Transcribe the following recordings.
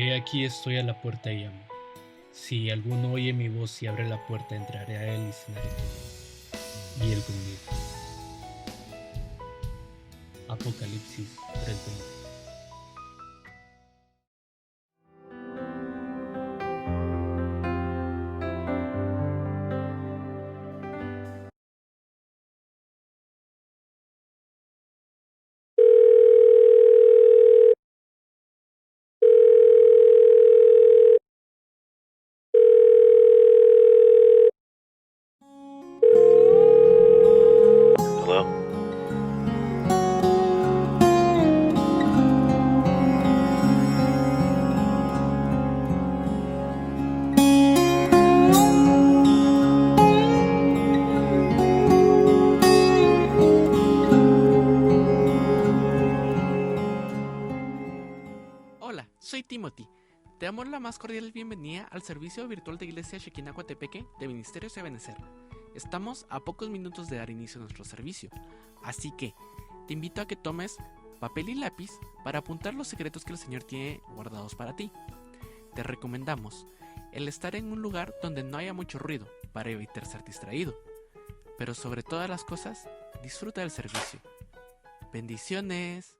He aquí estoy a la puerta y llamo. Si alguno oye mi voz y abre la puerta, entraré a él y cenaré con él, y él conmigo. Apocalipsis 3:20. Hello? Hola, soy Timothy. Te damos la más cordial bienvenida al servicio virtual de Iglesia Shekinah Coatepeque de Ministerios de Ebenezer. Estamos a pocos minutos de dar inicio a nuestro servicio, así que te invito a que tomes papel y lápiz para apuntar los secretos que el Señor tiene guardados para ti. Te recomendamos el estar en un lugar donde no haya mucho ruido para evitar ser distraído, pero sobre todas las cosas, disfruta del servicio. Bendiciones.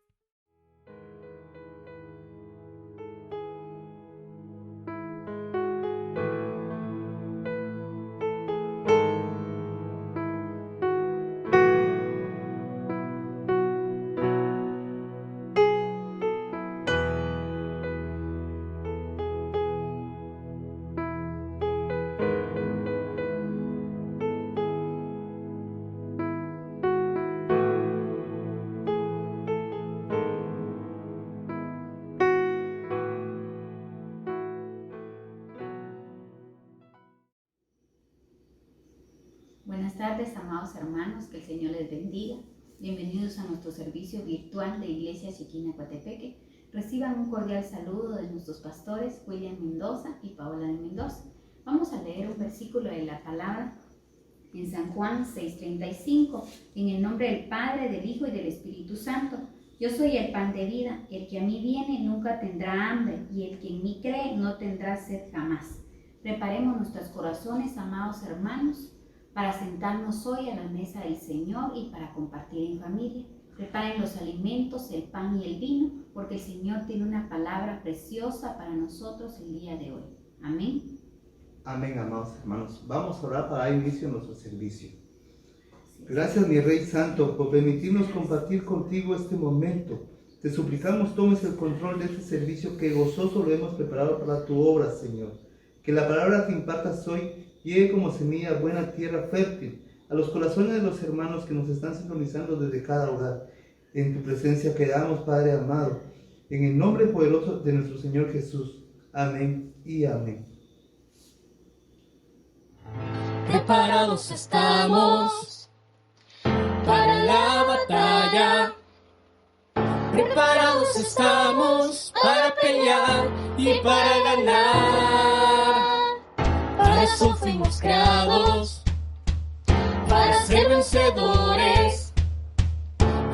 Buenas tardes, amados hermanos, que el Señor les bendiga. Bienvenidos a nuestro servicio virtual de Iglesia Shekinah Coatepeque. Reciban un cordial saludo de nuestros pastores William Mendoza y Paola de Mendoza. Vamos a leer un versículo de la palabra en San Juan 6:35, en el nombre del Padre, del Hijo y del Espíritu Santo. Yo soy el pan de vida, el que a mí viene nunca tendrá hambre, y el que en mí cree no tendrá sed jamás. Preparemos nuestros corazones, amados hermanos, para sentarnos hoy a la mesa del Señor y para compartir en familia. Preparen los alimentos, el pan y el vino, porque el Señor tiene una palabra preciosa para nosotros el día de hoy. Amén. Amén, amados hermanos. Vamos a orar para dar inicio a nuestro servicio. Gracias, mi Rey Santo, por permitirnos compartir contigo este momento. Te suplicamos tomes el control de este servicio que gozoso lo hemos preparado para tu obra, Señor. Que la palabra que impartas hoy llegue como semilla a buena tierra fértil a los corazones de los hermanos que nos están sintonizando desde cada hogar. En tu presencia quedamos, Padre amado, en el nombre poderoso de nuestro Señor Jesús. Amén y amén. Preparados estamos para la batalla. Preparados estamos para pelear y para ganar. Para eso fuimos creados, para ser vencedores.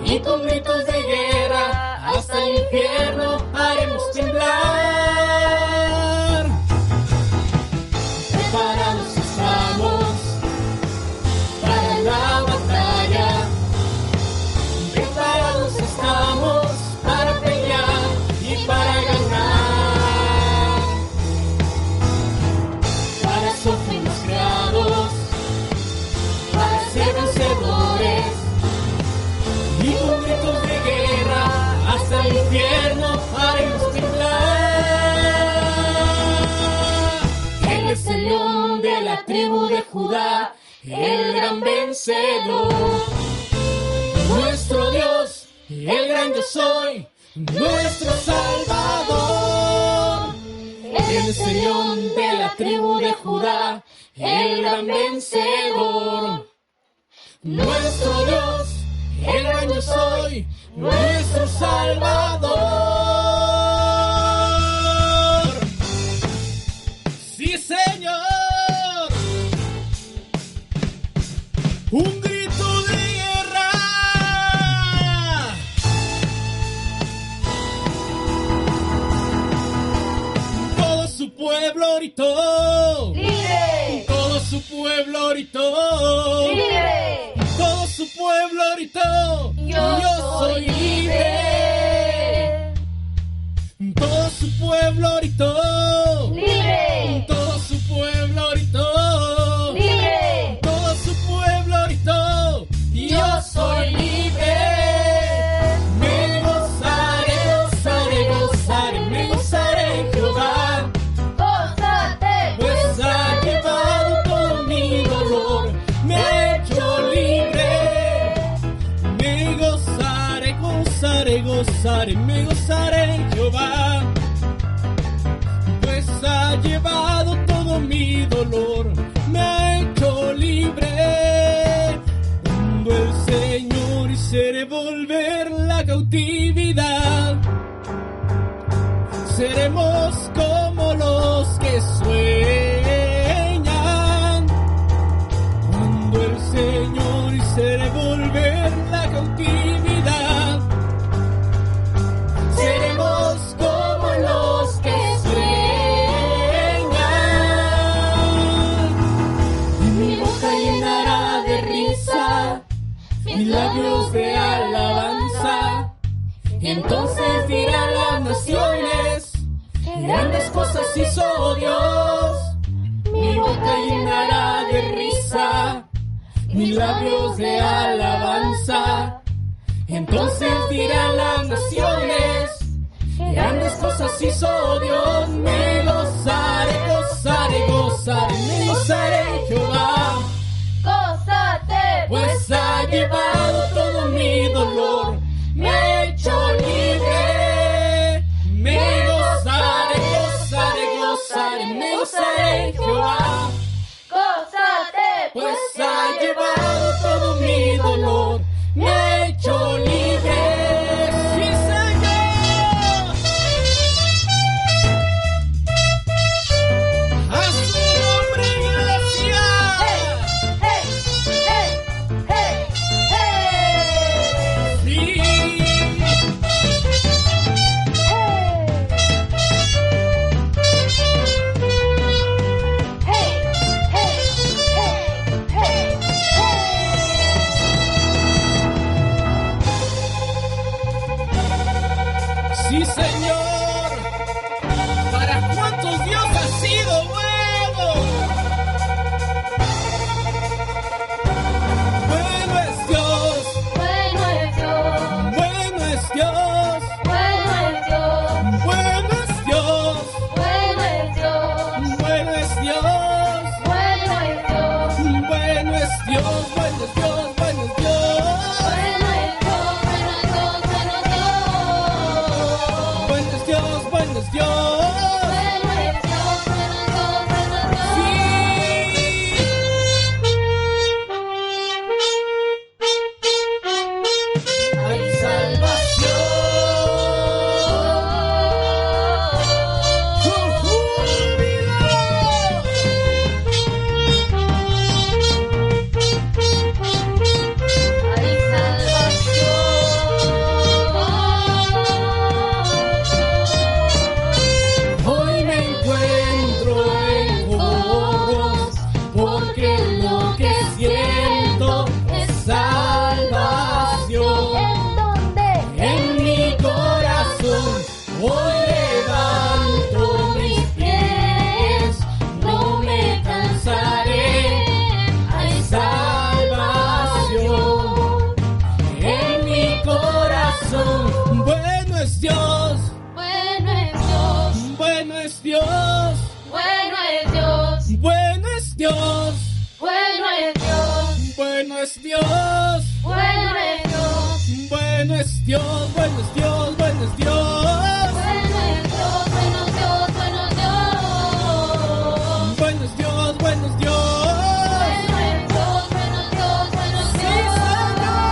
Y con gritos de guerra hasta el infierno haremos temblar. Preparados estamos para la batalla. Preparados estamos para pelear y para ganar. Para eso fuimos creados, para ser vencedores. Y con gritos de guerra hasta el infierno haremos temblar. Él es el león de la tribu de Judá, el gran vencedor. Nuestro Dios, el gran yo soy, nuestro Salvador. Él es el león de la tribu de Judá, el gran vencedor. Nuestro Dios, el gran yo soy, nuestro Salvador. ¡Sí, Señor! ¡Un grito de guerra! su pueblo gritó. ¡Libre! Todo su pueblo gritó. Yo soy libre. Todo su pueblo gritó. ¡Libre! Todo su pueblo gritó. ¡Libre! Todo su pueblo gritó. Yo soy libre. Me gozaré, gozaré, gozaré, me gozaré en Jehová. ¡Gózate! Pues ha llevado todo mi dolor, me ha hecho libre. Me gozaré, gozaré, gozaré, me gozaré en Jehová. Pues ha llevado todo mi dolor, me ha hecho libre. Cuando el Señor hiciere volver la cautividad, seremos como los que sueñan. Cuando el Señor hiciere volver la cautividad, seremos como los que sueñan. Y mi boca llenará de risa, mis labios de alabanza. Y entonces dirán las naciones, grandes cosas hizo Dios. Mi boca llenará de risa, mis labios de alabanza. Entonces dirán las naciones, grandes cosas hizo Dios. Me gozaré, gozaré, gozaré, me gozaré en Jehová. ¡Gózate! Pues ha llevado todo mi dolor, me ha hecho libre. Me gozaré, gozaré, gozaré, me gozaré en Jehová. ¡Gózate! Pues ha llevado todo mi dolor, me ha hecho libre. ¡Sí, Señor! ¡A su nombre, iglesia! ¡Hey! ¡Hey! ¡Hey! ¡Hey! ¡Hey! ¡Sí! ¡Sí, Señor! ¿Para cuántos Dios ha sido bueno? Bueno es Dios, Bueno es Dios, bueno es Dios, bueno es Dios, bueno es Dios, bueno es Dios, bueno es Dios, bueno es Dios, bueno es Dios, bueno es Dios, bueno es Dios. bueno es Dios, bueno es Dios, bueno es Dios, Bueno es Dios, bueno es Dios. bueno es Dios, bueno es Dios, bueno es Dios. Hay salvación. Con júbilo. Hay salvación. Hoy me encuentro en coros, porque lo que siento es salvación. ¿En dónde? En mi corazón hoy levanto mis pies, no me cansaré, hay salvación. En mi corazón, bueno es Dios, Bueno es Dios, bueno es Dios, bueno es Dios, bueno es Dios, bueno es Dios, bueno es Dios, bueno es Dios, bueno es Dios, bueno es Dios, bueno es Dios. bueno es Dios, bueno es Dios, bueno es Dios. Bueno es Dios, bueno es Dios. Bueno es Dios, bueno es Dios, bueno es ¡Sí, Dios. Señor!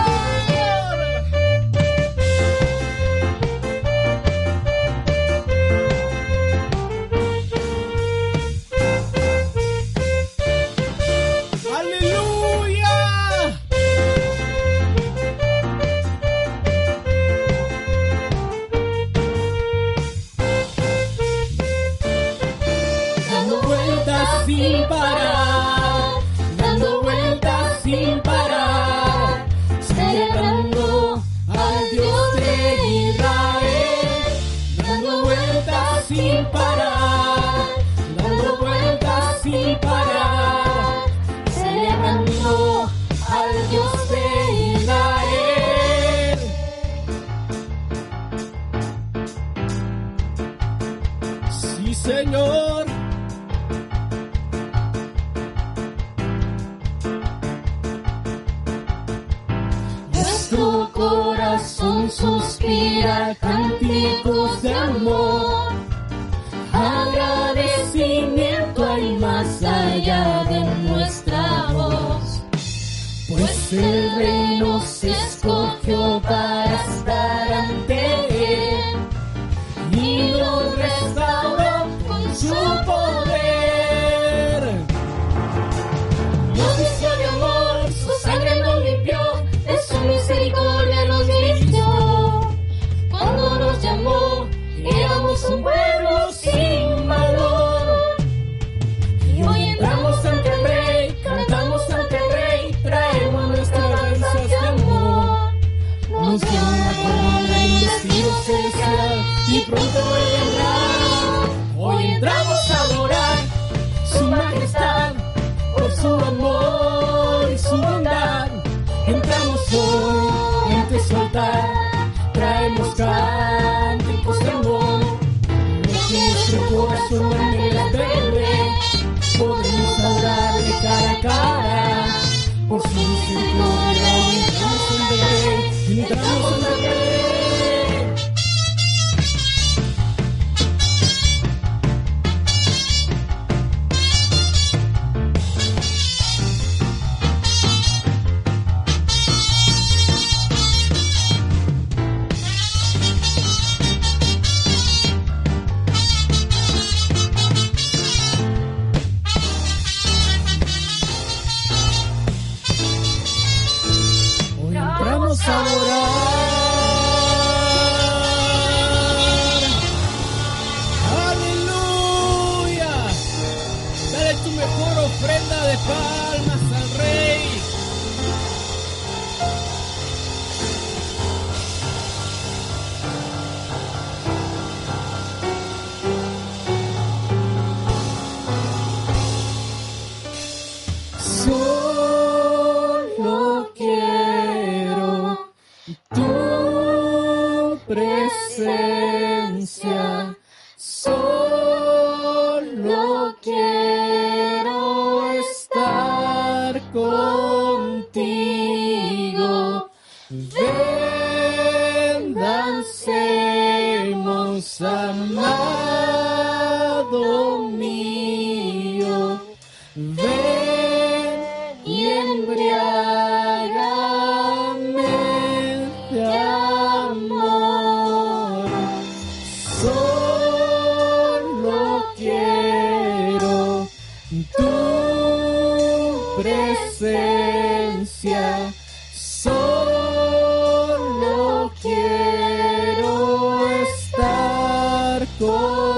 ¡Aleluya! nuestro corazón suspira cánticos de amor. Agradecimiento hay más allá de nuestra voz, pues el Rey nos escogió para estar ante Él y nos restauró con su poder. Nos vistió de amor, su sangre nos limpió, de su misericordia nos vistió. Cuando nos llamó, éramos un pueblo sin valor. Y hoy entramos ante el Rey, cantamos ante el Rey, traemos nuestras danzas de amor. Nos dio una corona y un vestido celestial, y pronto Él vendrá. Hoy entramos a adorar su majestad, por su amor y su bondad. Entramos hoy ante su altar, traemos cánticos de amor. Nuestro corazón ante la verde, podemos adorarle cara a cara. Por su misericordia hoy entramos ante el Rey, entramos ante el Rey. Hoy entramos a adorar. ¡Aleluya! Dale tu mejor ofrenda de palmas al Rey. Solo quiero tu presencia, solo quiero estar contigo. Ven, dancemos, amado mío. Ven y embriágame de amor. Solo quiero tu presencia, solo quiero estar contigo.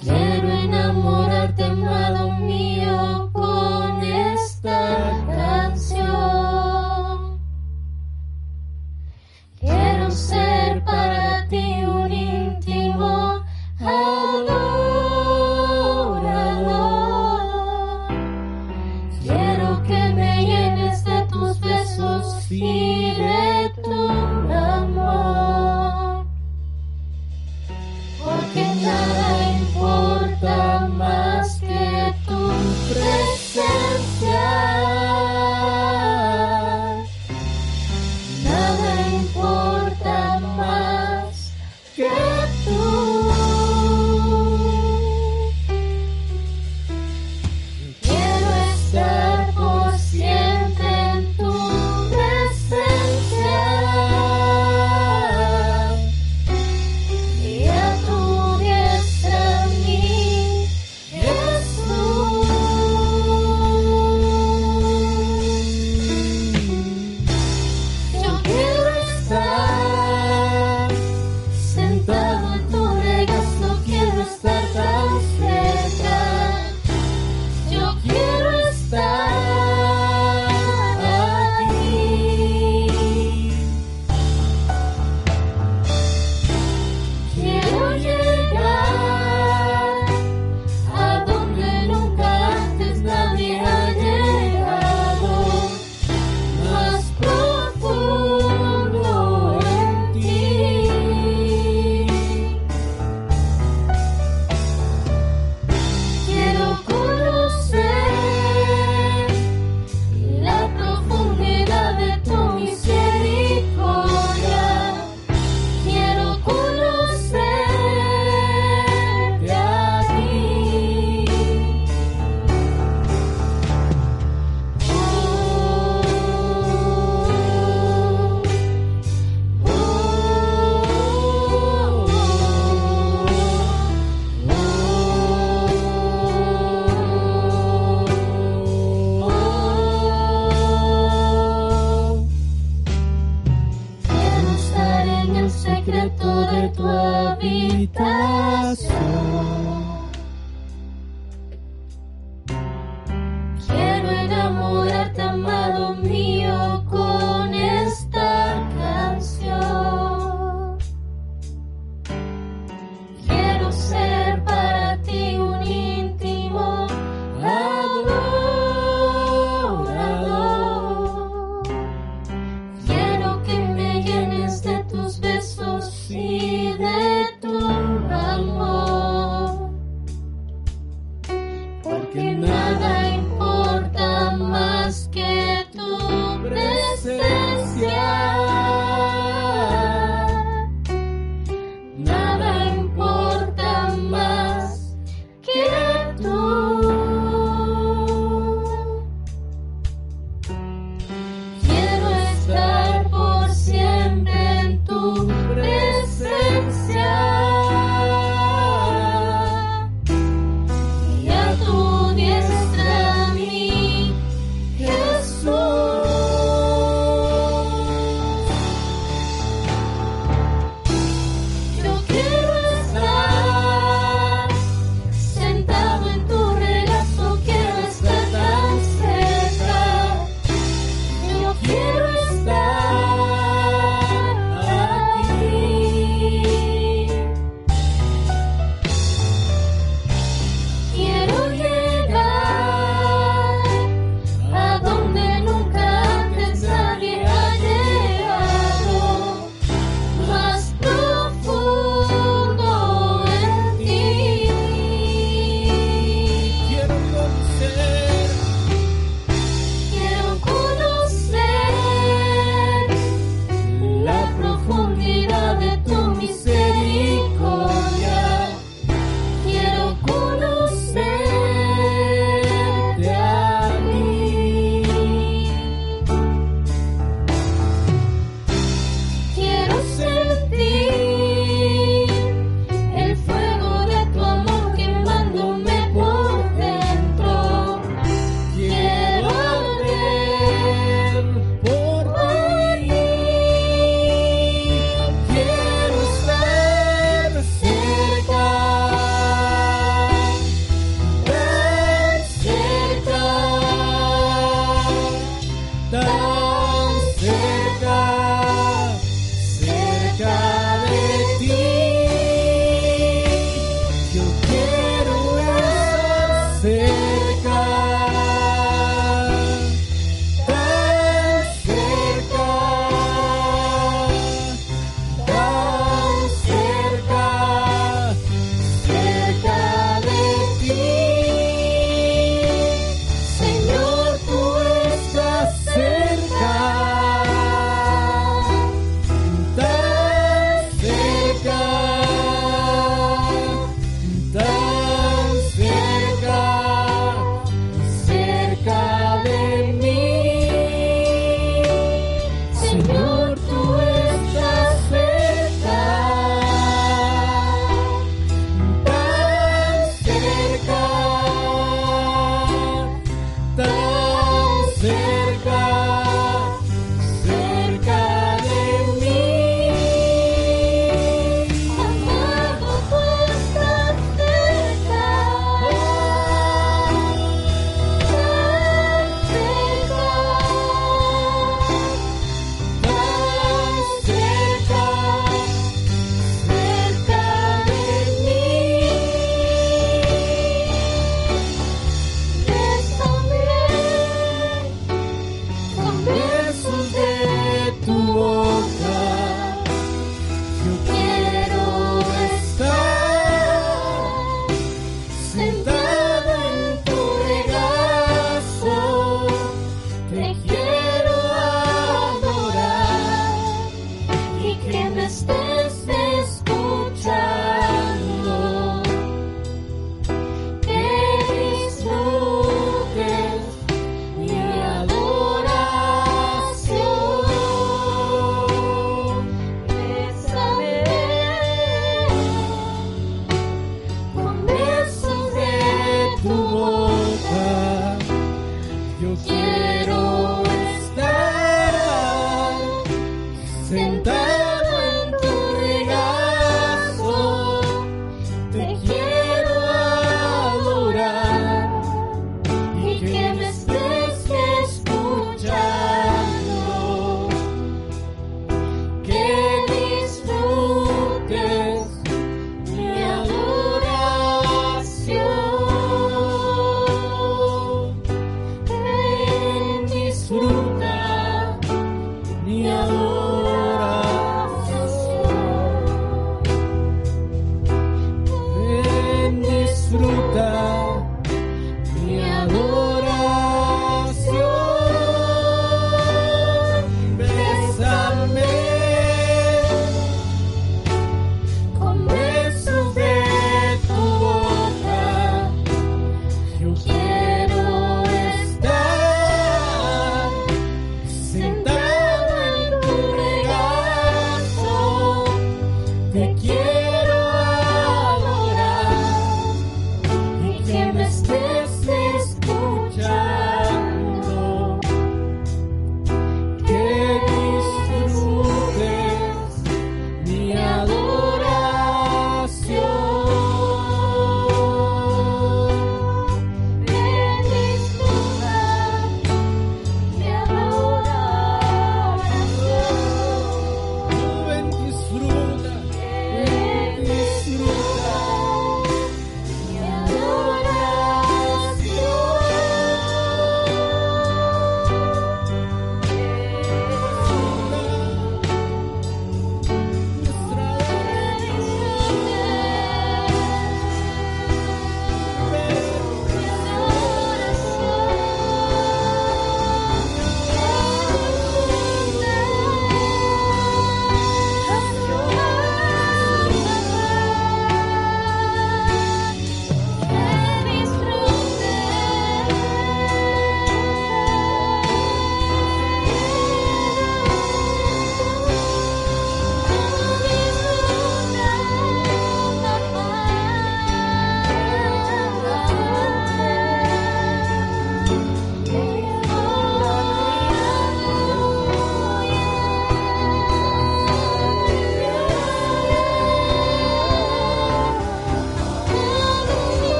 Quiero enamorarte, amado mío, con esta canción. Quiero ser para ti un íntimo adorador. Quiero que me llenes de tus besos y de tu amor. Porque nada importa más que tu presencia.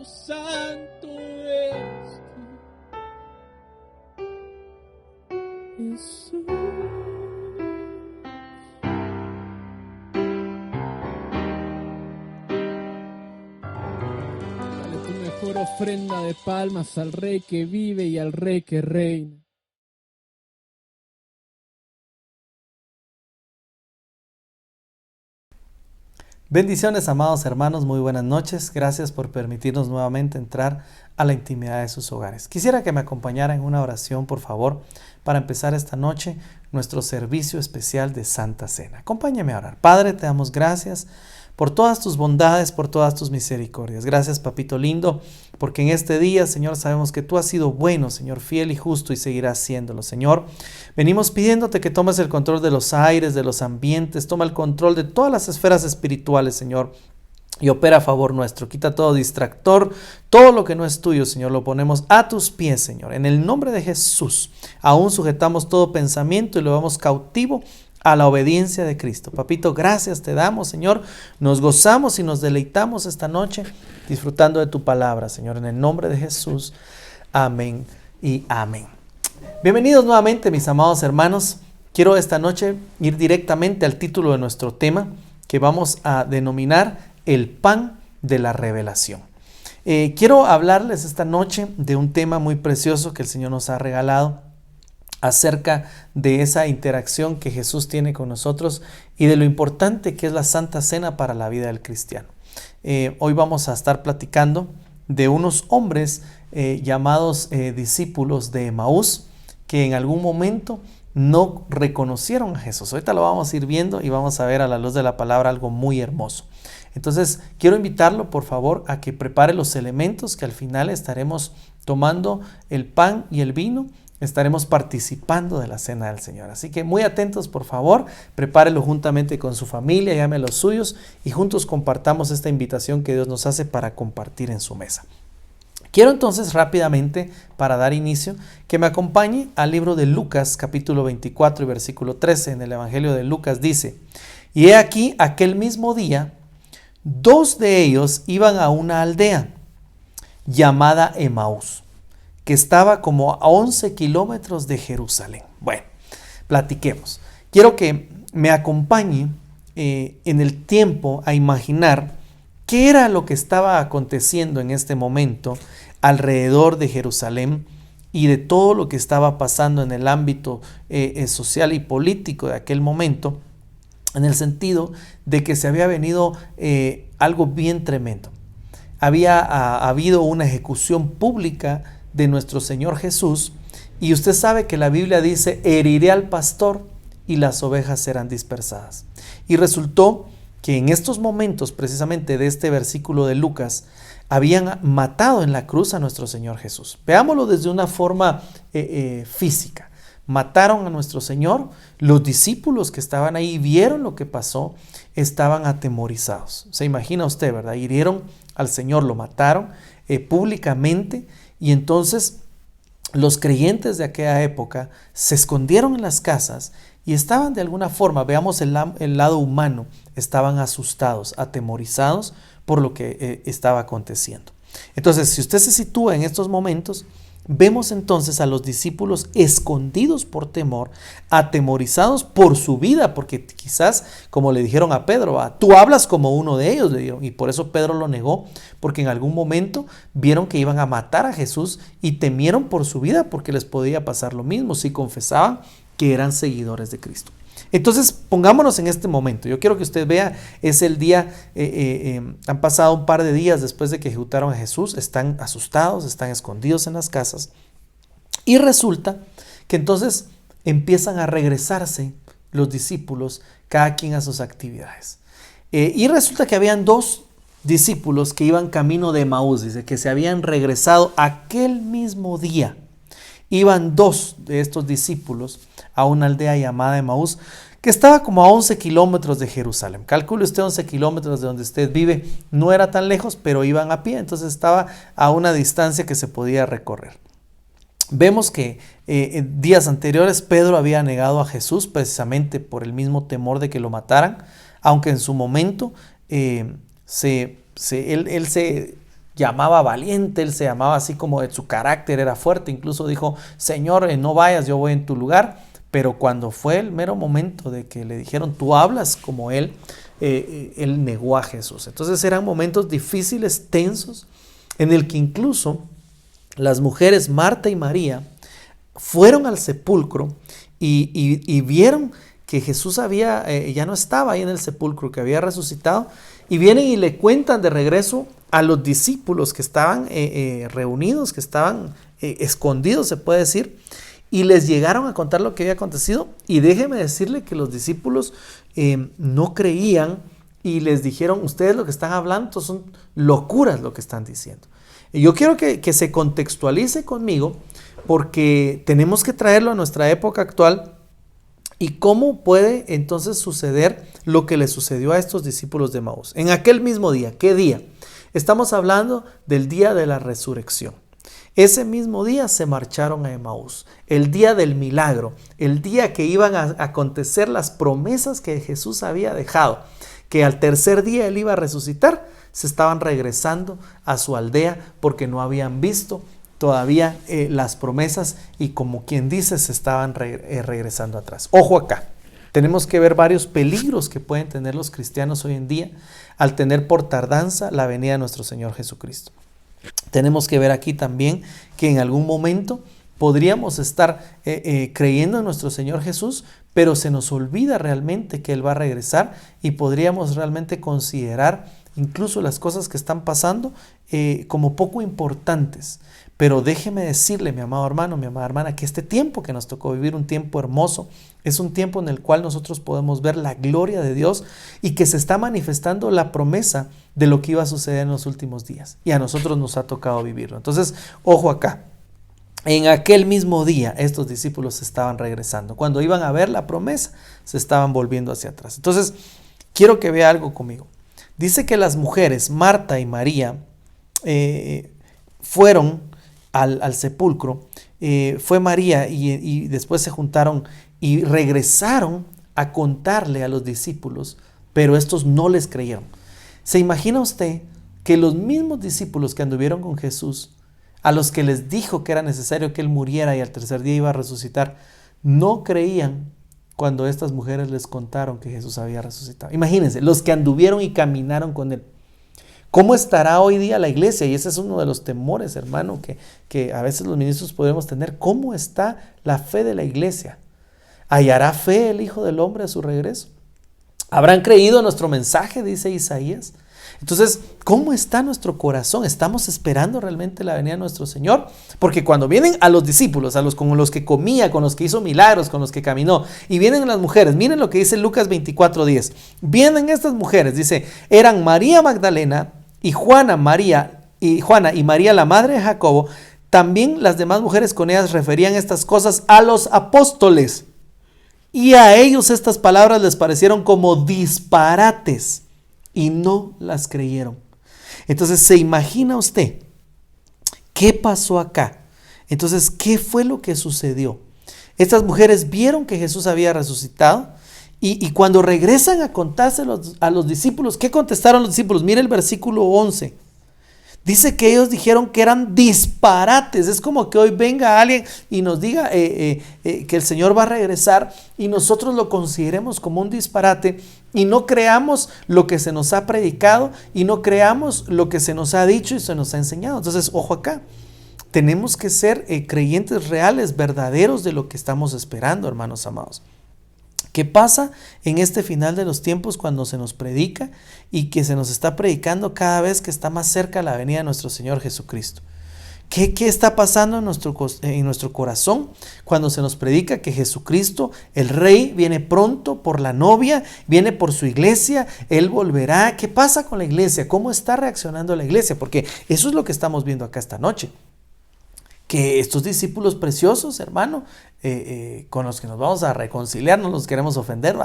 santo es tú, Jesús. Dale tu mejor ofrenda de palmas al Rey que vive y al Rey que reina. Bendiciones, amados hermanos, muy buenas noches. Gracias por permitirnos nuevamente entrar a la intimidad de sus hogares. Quisiera que me acompañara en una oración, por favor, para empezar esta noche nuestro servicio especial de Santa Cena. Acompáñame a orar. Padre, te damos gracias por todas tus bondades, por todas tus misericordias. Gracias, papito lindo, porque en este día, Señor, sabemos que tú has sido bueno, Señor, fiel y justo, y seguirás siéndolo, Señor. Venimos pidiéndote que tomes el control de los aires, de los ambientes, toma el control de todas las esferas espirituales, Señor, y opera a favor nuestro. Quita todo distractor, todo lo que no es tuyo, Señor, lo ponemos a tus pies, Señor. En el nombre de Jesús, aún sujetamos todo pensamiento y lo vamos cautivo a la obediencia de Cristo. Papito, gracias te damos, Señor. Nos gozamos y nos deleitamos esta noche disfrutando de tu palabra, Señor. En el nombre de Jesús. Amén y amén. Bienvenidos nuevamente, mis amados hermanos. Quiero esta noche ir directamente al título de nuestro tema, que vamos a denominar el pan de la revelación. Quiero hablarles esta noche de un tema muy precioso que el Señor nos ha regalado, acerca de esa interacción que Jesús tiene con nosotros y de lo importante que es la Santa Cena para la vida del cristiano. Hoy vamos a estar platicando de unos hombres llamados discípulos de Emaús, que en algún momento no reconocieron a Jesús. Ahorita lo vamos a ir viendo y vamos a ver a la luz de la palabra algo muy hermoso. Entonces, quiero invitarlo, por favor, a que prepare los elementos, que al final estaremos tomando el pan y el vino. Estaremos participando de la cena del Señor. Así que muy atentos, por favor. Prepárelo juntamente con su familia, llame a los suyos y juntos compartamos esta invitación que Dios nos hace para compartir en su mesa. Quiero entonces rápidamente, para dar inicio, que me acompañe al libro de Lucas, capítulo 24 y versículo 13. En el Evangelio de Lucas dice: y he aquí, aquel mismo día, 2 de ellos iban a una aldea llamada Emaús, que estaba como a 11 kilómetros de Jerusalén. Bueno, platiquemos. Quiero que me acompañe en el tiempo a imaginar qué era lo que estaba aconteciendo en este momento alrededor de Jerusalén y de todo lo que estaba pasando en el ámbito social y político de aquel momento, en el sentido de que se había venido algo bien tremendo. Había habido una ejecución pública de nuestro Señor Jesús, y usted sabe que la Biblia dice: heriré al pastor y las ovejas serán dispersadas. Y resultó que en estos momentos, precisamente de este versículo de Lucas, habían matado en la cruz a nuestro Señor Jesús. Veámoslo desde una forma física. Mataron a nuestro Señor. Los discípulos que estaban ahí vieron lo que pasó, estaban atemorizados. Se imagina usted, ¿verdad? Hirieron al Señor, lo mataron públicamente. Y entonces los creyentes de aquella época se escondieron en las casas y estaban de alguna forma, veamos el lado humano, estaban asustados, atemorizados por lo que estaba aconteciendo. Entonces, si usted se sitúa en estos momentos, vemos entonces a los discípulos escondidos por temor, atemorizados por su vida, porque quizás, como le dijeron a Pedro, tú hablas como uno de ellos, le dijeron, y por eso Pedro lo negó, porque en algún momento vieron que iban a matar a Jesús y temieron por su vida, porque les podía pasar lo mismo si confesaban que eran seguidores de Cristo. Entonces, pongámonos en este momento. Yo quiero que usted vea, es el día, han pasado un par de días después de que ejecutaron a Jesús, están asustados, están escondidos en las casas, y resulta que entonces empiezan a regresarse los discípulos, cada quien a sus actividades. Y resulta que habían 2 discípulos que iban camino de Emaús, dice que se habían regresado aquel mismo día. Iban 2 de estos discípulos a una aldea llamada Emaús, que estaba como a 11 kilómetros de Jerusalén. Calcule usted 11 kilómetros de donde usted vive, no era tan lejos, pero iban a pie, entonces estaba a una distancia que se podía recorrer. Vemos que días anteriores Pedro había negado a Jesús precisamente por el mismo temor de que lo mataran, aunque en su momento él se llamaba valiente, él se llamaba así como su carácter era fuerte, incluso dijo, Señor, no vayas, yo voy en tu lugar. Pero cuando fue el mero momento de que le dijeron, tú hablas como él negó a Jesús. Entonces eran momentos difíciles, tensos, en el que incluso las mujeres Marta y María fueron al sepulcro y vieron que Jesús ya no estaba ahí en el sepulcro, que había resucitado, y vienen y le cuentan de regreso a los discípulos que estaban reunidos, que estaban escondidos, se puede decir, y les llegaron a contar lo que había acontecido. Y déjeme decirle que los discípulos no creían y les dijeron, ustedes lo que están hablando son locuras lo que están diciendo. Y yo quiero que se contextualice conmigo, porque tenemos que traerlo a nuestra época actual. ¿Y cómo puede entonces suceder lo que le sucedió a estos discípulos de Emaús? En aquel mismo día, ¿qué día? Estamos hablando del día de la resurrección. Ese mismo día se marcharon a Emaús, el día del milagro, el día que iban a acontecer las promesas que Jesús había dejado, que al tercer día él iba a resucitar. Se estaban regresando a su aldea porque no habían visto todavía las promesas y, como quien dice, se estaban regresando atrás. Ojo acá, tenemos que ver varios peligros que pueden tener los cristianos hoy en día al tener por tardanza la venida de nuestro Señor Jesucristo. Tenemos que ver aquí también que en algún momento podríamos estar creyendo en nuestro Señor Jesús, pero se nos olvida realmente que Él va a regresar y podríamos realmente considerar incluso las cosas que están pasando como poco importantes. Pero déjeme decirle, mi amado hermano, mi amada hermana, que este tiempo que nos tocó vivir, un tiempo hermoso, es un tiempo en el cual nosotros podemos ver la gloria de Dios y que se está manifestando la promesa de lo que iba a suceder en los últimos días. Y a nosotros nos ha tocado vivirlo. Entonces, ojo acá. En aquel mismo día, estos discípulos se estaban regresando. Cuando iban a ver la promesa, se estaban volviendo hacia atrás. Entonces, quiero que vea algo conmigo. Dice que las mujeres, Marta y María, fueron al sepulcro. Fue María y después se juntaron y regresaron a contarle a los discípulos, pero estos no les creyeron. ¿Se imagina usted que los mismos discípulos que anduvieron con Jesús, a los que les dijo que era necesario que Él muriera y al tercer día iba a resucitar, no creían cuando estas mujeres les contaron que Jesús había resucitado? Imagínense, los que anduvieron y caminaron con Él. ¿Cómo estará hoy día la iglesia? Y ese es uno de los temores, hermano, que a veces los ministros podemos tener. ¿Cómo está la fe de la iglesia? ¿Hallará fe el Hijo del Hombre a su regreso? ¿Habrán creído nuestro mensaje? Dice Isaías. Entonces, ¿cómo está nuestro corazón? ¿Estamos esperando realmente la venida de nuestro Señor? Porque cuando vienen a los discípulos, con los que comía, con los que hizo milagros, con los que caminó, y vienen las mujeres, miren lo que dice Lucas 24:10. Vienen estas mujeres, dice, eran María Magdalena y Juana y María la madre de Jacobo. También las demás mujeres con ellas referían estas cosas a los apóstoles. Y a ellos estas palabras les parecieron como disparates y no las creyeron. Entonces, ¿se imagina usted qué pasó acá? Entonces, ¿qué fue lo que sucedió? Estas mujeres vieron que Jesús había resucitado y cuando regresan a contárselo a los discípulos, ¿qué contestaron los discípulos? Mire el versículo 11. Dice que ellos dijeron que eran disparates. Es como que hoy venga alguien y nos diga que el Señor va a regresar y nosotros lo consideremos como un disparate y no creamos lo que se nos ha predicado y no creamos lo que se nos ha dicho y se nos ha enseñado. Entonces, ojo acá. Tenemos que ser creyentes reales, verdaderos de lo que estamos esperando, hermanos amados. ¿Qué pasa en este final de los tiempos cuando se nos predica y que se nos está predicando cada vez que está más cerca la venida de nuestro Señor Jesucristo? ¿Qué está pasando en nuestro corazón cuando se nos predica que Jesucristo, el Rey, viene pronto por la novia, viene por su iglesia, Él volverá? ¿Qué pasa con la iglesia? ¿Cómo está reaccionando la iglesia? Porque eso es lo que estamos viendo acá esta noche. Que estos discípulos preciosos, hermano, con los que nos vamos a reconciliar, no los queremos ofender,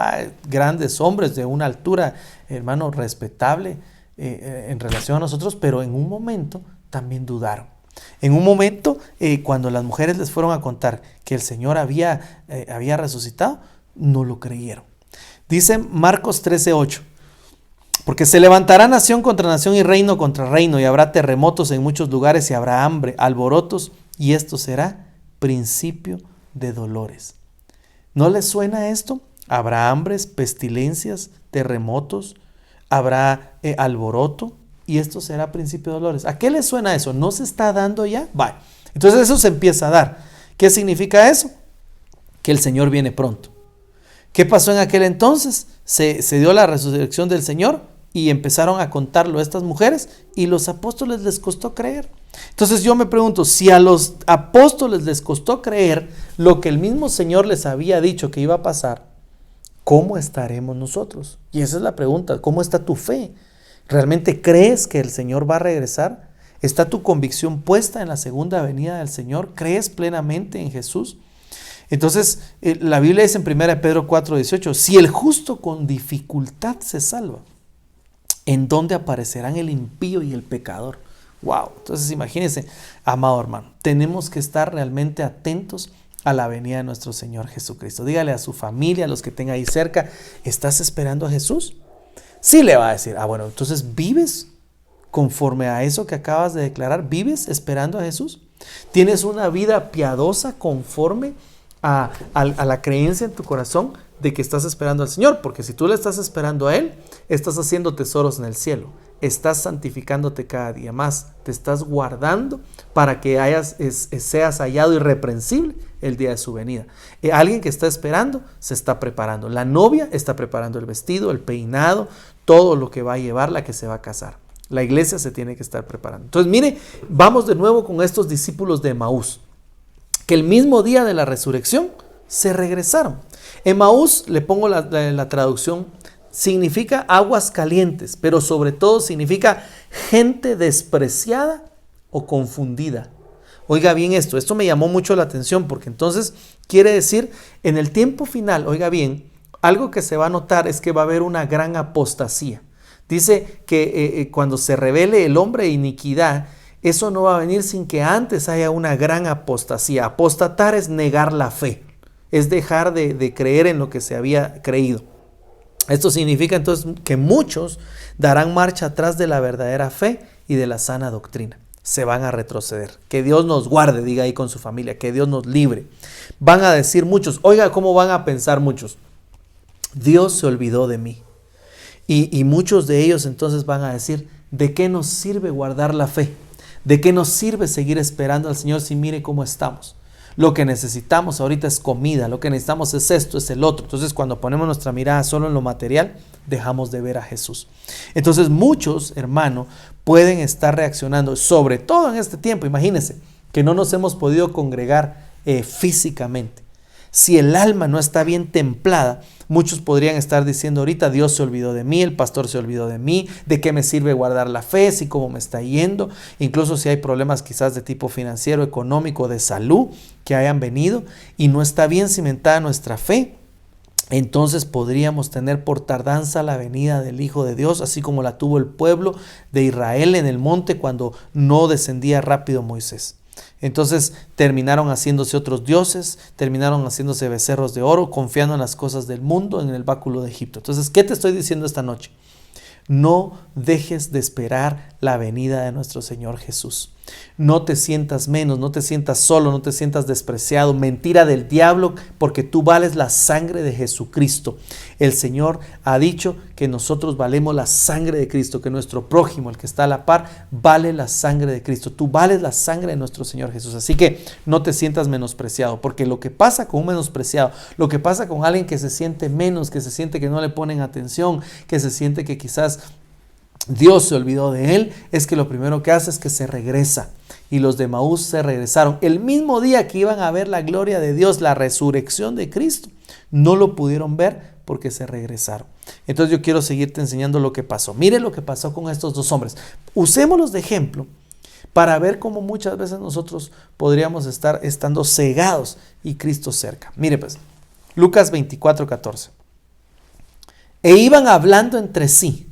grandes hombres de una altura, hermano, respetable en relación a nosotros, pero en un momento también dudaron. En un momento, cuando las mujeres les fueron a contar que el Señor había resucitado, no lo creyeron. Dice Marcos 13:8. Porque se levantará nación contra nación y reino contra reino, y habrá terremotos en muchos lugares y habrá hambre, alborotos, y esto será principio de dolores. ¿No les suena esto? Habrá hambres, pestilencias, terremotos, habrá alboroto, y esto será principio de dolores. ¿A qué les suena eso? ¿No se está dando ya? Vale. Entonces eso se empieza a dar. ¿Qué significa eso? Que el Señor viene pronto. ¿Qué pasó en aquel entonces? Se dio la resurrección del Señor y empezaron a contarlo a estas mujeres y los apóstoles les costó creer. Entonces yo me pregunto, si a los apóstoles les costó creer lo que el mismo Señor les había dicho que iba a pasar, ¿cómo estaremos nosotros? Y esa es la pregunta, ¿cómo está tu fe? ¿Realmente crees que el Señor va a regresar? ¿Está tu convicción puesta en la segunda venida del Señor? ¿Crees plenamente en Jesús? Entonces, la Biblia dice en 1 Pedro 4:18, si el justo con dificultad se salva, ¿en dónde aparecerán el impío y el pecador? Wow, entonces imagínense, amado hermano, tenemos que estar realmente atentos a la venida de nuestro Señor Jesucristo. Dígale a su familia, a los que tenga ahí cerca, ¿estás esperando a Jesús? Sí le va a decir, bueno, entonces ¿vives conforme a eso que acabas de declarar? ¿Vives esperando a Jesús? ¿Tienes una vida piadosa conforme a la creencia en tu corazón de que estás esperando al Señor? Porque si tú le estás esperando a Él, estás haciendo tesoros en el cielo, estás santificándote cada día más, te estás guardando para que seas hallado irreprensible el día de su venida. Alguien que está esperando se está preparando. La novia está preparando el vestido, el peinado, todo lo que va a llevar la que se va a casar. La iglesia se tiene que estar preparando. Entonces mire, vamos de nuevo con estos discípulos de Emaús, que el mismo día de la resurrección se regresaron. Emaús, le pongo la traducción, significa aguas calientes, pero sobre todo significa gente despreciada o confundida. Oiga bien esto me llamó mucho la atención porque entonces quiere decir en el tiempo final, oiga bien, algo que se va a notar es que va a haber una gran apostasía. Dice que cuando se revele el hombre de iniquidad, eso no va a venir sin que antes haya una gran apostasía. Apostatar es negar la fe, es dejar de creer en lo que se había creído. Esto significa entonces que muchos darán marcha atrás de la verdadera fe y de la sana doctrina. Se van a retroceder. Que Dios nos guarde, diga ahí con su familia, que Dios nos libre. Van a decir muchos, oiga, ¿cómo van a pensar muchos? Dios se olvidó de mí. Y muchos de ellos entonces van a decir, ¿de qué nos sirve guardar la fe? ¿De qué nos sirve seguir esperando al Señor si mire cómo estamos? Lo que necesitamos ahorita es comida, lo que necesitamos es esto, es el otro. Entonces cuando ponemos nuestra mirada solo en lo material, dejamos de ver a Jesús. Entonces muchos, hermano, pueden estar reaccionando, sobre todo en este tiempo. Imagínense que no nos hemos podido congregar físicamente. Si el alma no está bien templada, muchos podrían estar diciendo ahorita, Dios se olvidó de mí, el pastor se olvidó de mí, ¿de qué me sirve guardar la fe? Si cómo me está yendo, incluso si hay problemas quizás de tipo financiero, económico, de salud que hayan venido y no está bien cimentada nuestra fe, entonces podríamos tener por tardanza la venida del Hijo de Dios, así como la tuvo el pueblo de Israel en el monte cuando no descendía rápido Moisés. Entonces terminaron haciéndose otros dioses, terminaron haciéndose becerros de oro, confiando en las cosas del mundo, en el báculo de Egipto. Entonces, ¿qué te estoy diciendo esta noche? No dejes de esperar la venida de nuestro Señor Jesús. No te sientas menos, no te sientas solo, no te sientas despreciado. Mentira del diablo, porque tú vales la sangre de Jesucristo. El Señor ha dicho que nosotros valemos la sangre de Cristo, que nuestro prójimo, el que está a la par, vale la sangre de Cristo. Tú vales la sangre de nuestro Señor Jesús. Así que no te sientas menospreciado, porque lo que pasa con un menospreciado, lo que pasa con alguien que se siente menos, que se siente que no le ponen atención, que se siente que quizás Dios se olvidó de él, es que lo primero que hace es que se regresa. Y los de Emaús se regresaron. El mismo día que iban a ver la gloria de Dios, la resurrección de Cristo, no lo pudieron ver porque se regresaron. Entonces yo quiero seguirte enseñando lo que pasó. Mire lo que pasó con estos dos hombres. Usémoslos de ejemplo para ver cómo muchas veces nosotros podríamos estar estando cegados y Cristo cerca. Mire pues, Lucas 24:14. E iban hablando entre sí.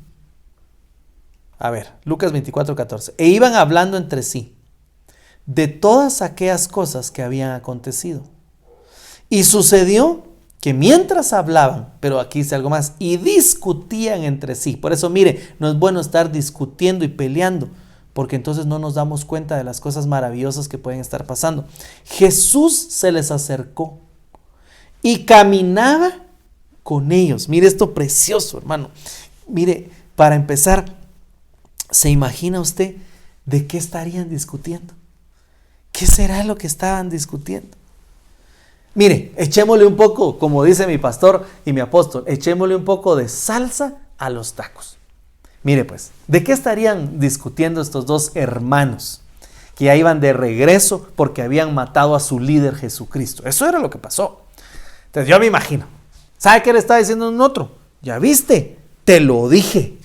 A ver, Lucas 24:14. E iban hablando entre sí de todas aquellas cosas que habían acontecido. Y sucedió que mientras hablaban, pero aquí dice algo más, y discutían entre sí. Por eso, mire, no es bueno estar discutiendo y peleando, porque entonces no nos damos cuenta de las cosas maravillosas que pueden estar pasando. Jesús se les acercó y caminaba con ellos. Mire esto precioso, hermano. Mire, para empezar, ¿se imagina usted de qué estarían discutiendo? ¿Qué será lo que estaban discutiendo? Mire, echémosle un poco, como dice mi pastor y mi apóstol, echémosle un poco de salsa a los tacos. Mire pues, ¿de qué estarían discutiendo estos dos hermanos que ya iban de regreso porque habían matado a su líder Jesucristo? Eso era lo que pasó. Entonces yo me imagino, ¿sabe qué le estaba diciendo un otro? Ya viste, te lo dije.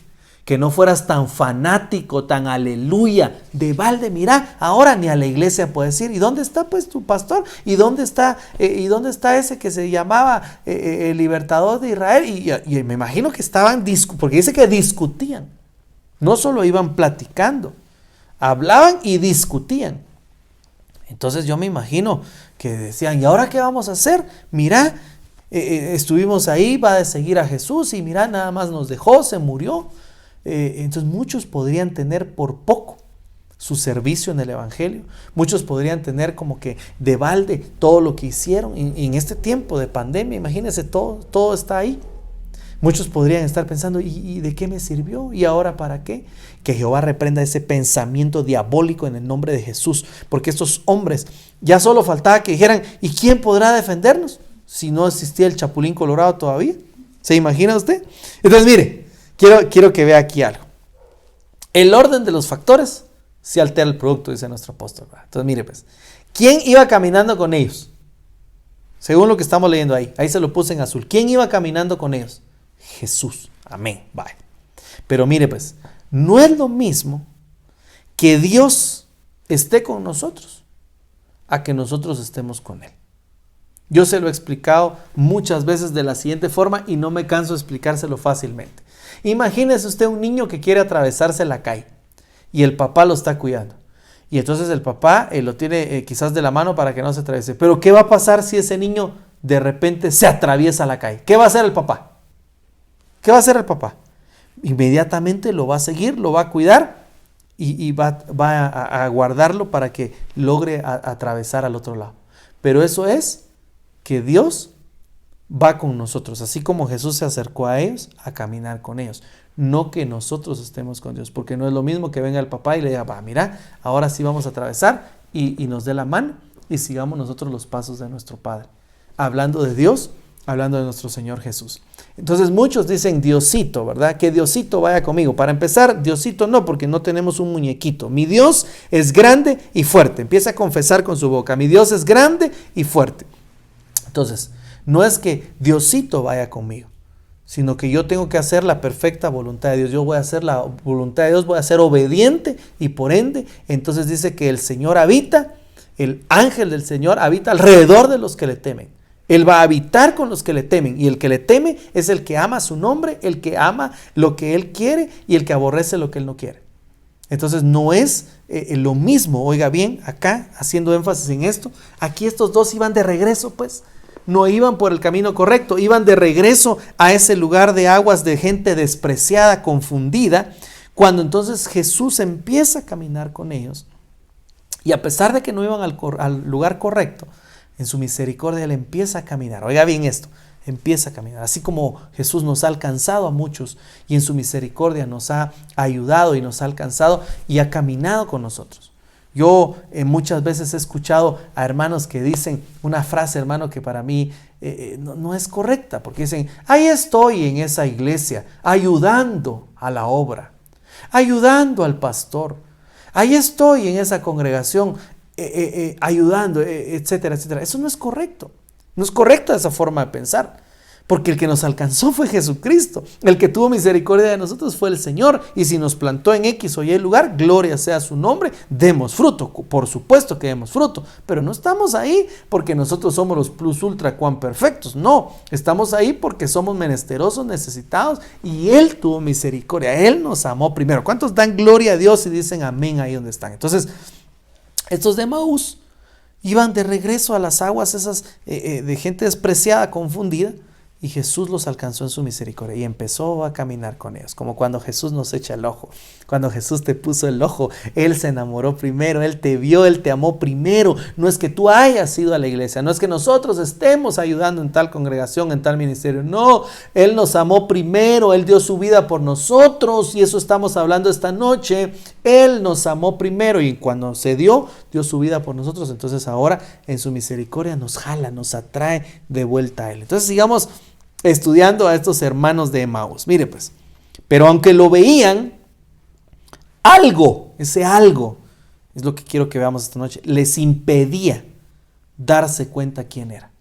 Que no fueras tan fanático, tan aleluya, de balde, mira, ahora ni a la iglesia puedes ir. ¿Y dónde está pues tu pastor? ¿Y dónde está ese que se llamaba el libertador de Israel? Y me imagino que estaban, porque dice que discutían, no solo iban platicando, hablaban y discutían. Entonces yo me imagino que decían, ¿y ahora qué vamos a hacer? Mira, estuvimos ahí, va a seguir a Jesús y mira, nada más nos dejó, se murió. Entonces muchos podrían tener por poco su servicio en el evangelio. Muchos podrían tener como que de balde todo lo que hicieron en este tiempo de pandemia. Imagínense, todo está ahí. Muchos podrían estar pensando, ¿y de qué me sirvió? ¿Y ahora para qué? Que Jehová reprenda ese pensamiento diabólico en el nombre de Jesús. Porque estos hombres, ya solo faltaba que dijeran, ¿y quién podrá defendernos? Si no existía el Chapulín Colorado todavía. ¿Se imagina usted? Entonces mire, Quiero que vea aquí algo. El orden de los factores se altera el producto, dice nuestro apóstol. Entonces, mire pues, ¿quién iba caminando con ellos? Según lo que estamos leyendo ahí se lo puse en azul. ¿Quién iba caminando con ellos? Jesús. Amén. Vale. Pero mire pues, no es lo mismo que Dios esté con nosotros a que nosotros estemos con Él. Yo se lo he explicado muchas veces de la siguiente forma y no me canso de explicárselo fácilmente. Imagínese usted un niño que quiere atravesarse la calle y el papá lo está cuidando. Y entonces el papá lo tiene quizás de la mano para que no se atraviese. Pero ¿qué va a pasar si ese niño de repente se atraviesa la calle? ¿Qué va a hacer el papá? ¿Qué va a hacer el papá? Inmediatamente lo va a seguir, lo va a cuidar y va a guardarlo para que logre atravesar al otro lado. Pero eso es que Dios va con nosotros, así como Jesús se acercó a ellos, a caminar con ellos. No que nosotros estemos con Dios, porque no es lo mismo que venga el papá y le diga, va, mira, ahora sí vamos a atravesar y nos dé la mano y sigamos nosotros los pasos de nuestro Padre. Hablando de Dios, hablando de nuestro Señor Jesús. Entonces muchos dicen Diosito, ¿verdad? Que Diosito vaya conmigo. Para empezar, Diosito no, porque no tenemos un muñequito. Mi Dios es grande y fuerte. Empieza a confesar con su boca, mi Dios es grande y fuerte. Entonces, no es que Diosito vaya conmigo, sino que yo tengo que hacer la perfecta voluntad de Dios. Yo voy a hacer la voluntad de Dios, voy a ser obediente y por ende, entonces dice que el Señor habita, el ángel del Señor habita alrededor de los que le temen. Él va a habitar con los que le temen y el que le teme es el que ama su nombre, el que ama lo que Él quiere y el que aborrece lo que Él no quiere. Entonces no es lo mismo, oiga bien, acá haciendo énfasis en esto, aquí estos dos iban de regreso pues. No iban por el camino correcto, iban de regreso a ese lugar de aguas de gente despreciada, confundida, cuando entonces Jesús empieza a caminar con ellos. Y a pesar de que no iban al lugar correcto, en su misericordia Él empieza a caminar. Oiga bien esto, empieza a caminar. Así como Jesús nos ha alcanzado a muchos y en su misericordia nos ha ayudado y nos ha alcanzado y ha caminado con nosotros. Yo muchas veces he escuchado a hermanos que dicen una frase, hermano, que para mí no es correcta, porque dicen, ahí estoy en esa iglesia, ayudando a la obra, ayudando al pastor, ahí estoy en esa congregación, ayudando, etcétera, etcétera. Eso no es correcto, no es correcta esa forma de pensar. Porque el que nos alcanzó fue Jesucristo. El que tuvo misericordia de nosotros fue el Señor. Y si nos plantó en X o Y lugar, gloria sea su nombre, demos fruto. Por supuesto que demos fruto. Pero no estamos ahí porque nosotros somos los plus ultra cuan perfectos. No, estamos ahí porque somos menesterosos, necesitados. Y Él tuvo misericordia. Él nos amó primero. ¿Cuántos dan gloria a Dios y dicen amén ahí donde están? Entonces, estos de Emaús Iban de regreso a las aguas esas de gente despreciada, confundida. Y Jesús los alcanzó en su misericordia y empezó a caminar con ellos, como cuando Jesús nos echa el ojo. Cuando Jesús te puso el ojo, Él se enamoró primero, Él te vio, Él te amó primero. No es que tú hayas ido a la iglesia, no es que nosotros estemos ayudando en tal congregación, en tal ministerio. No, Él nos amó primero, Él dio su vida por nosotros y eso estamos hablando esta noche. Él nos amó primero y cuando se dio su vida por nosotros. Entonces ahora en su misericordia nos jala, nos atrae de vuelta a Él. Entonces sigamos estudiando a estos hermanos de Emaús. Mire pues, pero aunque lo veían, ese algo, es lo que quiero que veamos esta noche, les impedía darse cuenta quién era.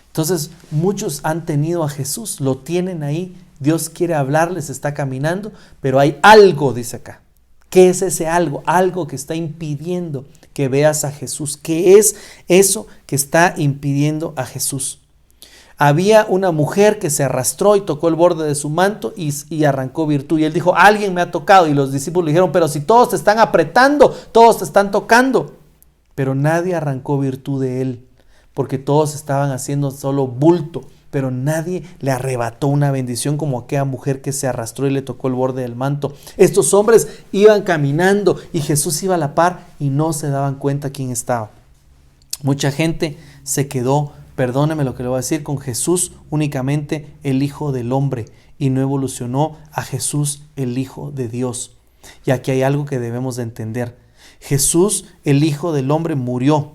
Entonces muchos han tenido a Jesús, lo tienen ahí, Dios quiere hablarles, está caminando, pero hay algo, dice acá. ¿Qué es ese algo? Algo que está impidiendo que veas a Jesús. ¿Qué es eso que está impidiendo a Jesús? Había una mujer que se arrastró y tocó el borde de su manto y arrancó virtud. Y él dijo, alguien me ha tocado. Y los discípulos le dijeron, pero si todos te están apretando, todos te están tocando. Pero nadie arrancó virtud de él, porque todos estaban haciendo solo bulto. Pero nadie le arrebató una bendición como aquella mujer que se arrastró y le tocó el borde del manto. Estos hombres iban caminando y Jesús iba a la par y no se daban cuenta quién estaba. Mucha gente se quedó, perdóneme lo que le voy a decir, con Jesús únicamente el Hijo del Hombre y no evolucionó a Jesús el Hijo de Dios. Y aquí hay algo que debemos de entender. Jesús el Hijo del Hombre murió,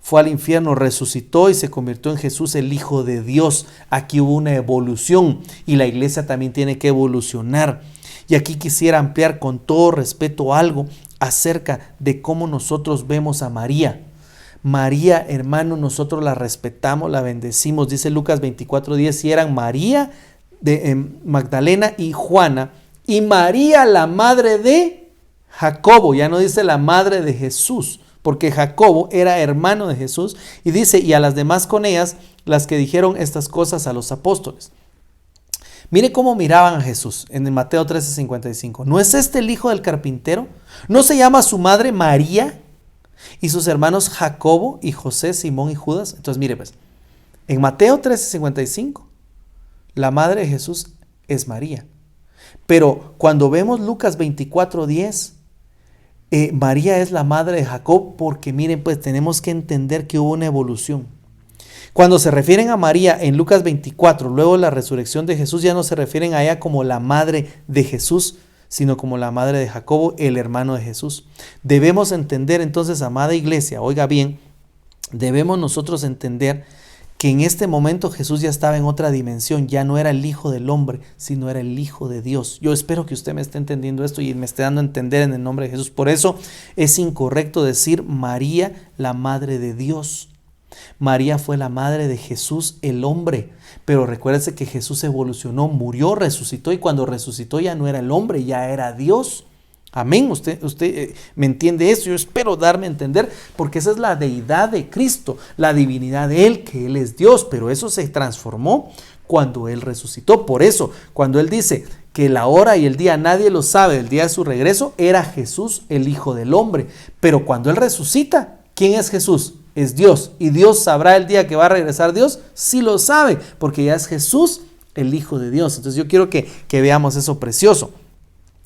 fue al infierno, resucitó y se convirtió en Jesús el Hijo de Dios. Aquí hubo una evolución y la iglesia también tiene que evolucionar. Y aquí quisiera ampliar con todo respeto algo acerca de cómo nosotros vemos a María. María, hermano, nosotros la respetamos, la bendecimos. Dice Lucas 24:10, y eran María de Magdalena y Juana, y María la madre de Jacobo. Ya no dice la madre de Jesús, porque Jacobo era hermano de Jesús. Y dice, y a las demás con ellas, las que dijeron estas cosas a los apóstoles. Mire cómo miraban a Jesús en el Mateo 13:55. ¿No es este el hijo del carpintero? ¿No se llama su madre María? Y sus hermanos Jacobo y José, Simón y Judas. Entonces mire pues, en Mateo 13:55, la madre de Jesús es María. Pero cuando vemos Lucas 24:10, María es la madre de Jacob, porque miren pues tenemos que entender que hubo una evolución. Cuando se refieren a María en Lucas 24, luego de la resurrección de Jesús, ya no se refieren a ella como la madre de Jesús, sino como la madre de Jacobo, el hermano de Jesús. Debemos entender entonces, amada iglesia, oiga bien, debemos nosotros entender que en este momento Jesús ya estaba en otra dimensión, ya no era el Hijo del Hombre, sino era el Hijo de Dios. Yo espero que usted me esté entendiendo esto y me esté dando a entender en el nombre de Jesús. Por eso es incorrecto decir María, la madre de Dios. María fue la madre de Jesús, el hombre. Pero recuérdese que Jesús evolucionó, murió, resucitó, y cuando resucitó ya no era el hombre, ya era Dios. Amén. Usted me entiende eso. Yo espero darme a entender, porque esa es la deidad de Cristo, la divinidad de Él, que Él es Dios, pero eso se transformó cuando Él resucitó. Por eso, cuando Él dice que la hora y el día nadie lo sabe, el día de su regreso, era Jesús el Hijo del Hombre. Pero cuando Él resucita, ¿quién es Jesús? Es Dios. ¿Y Dios sabrá el día que va a regresar Dios? Sí lo sabe, porque ya es Jesús el Hijo de Dios. Entonces yo quiero que veamos eso precioso.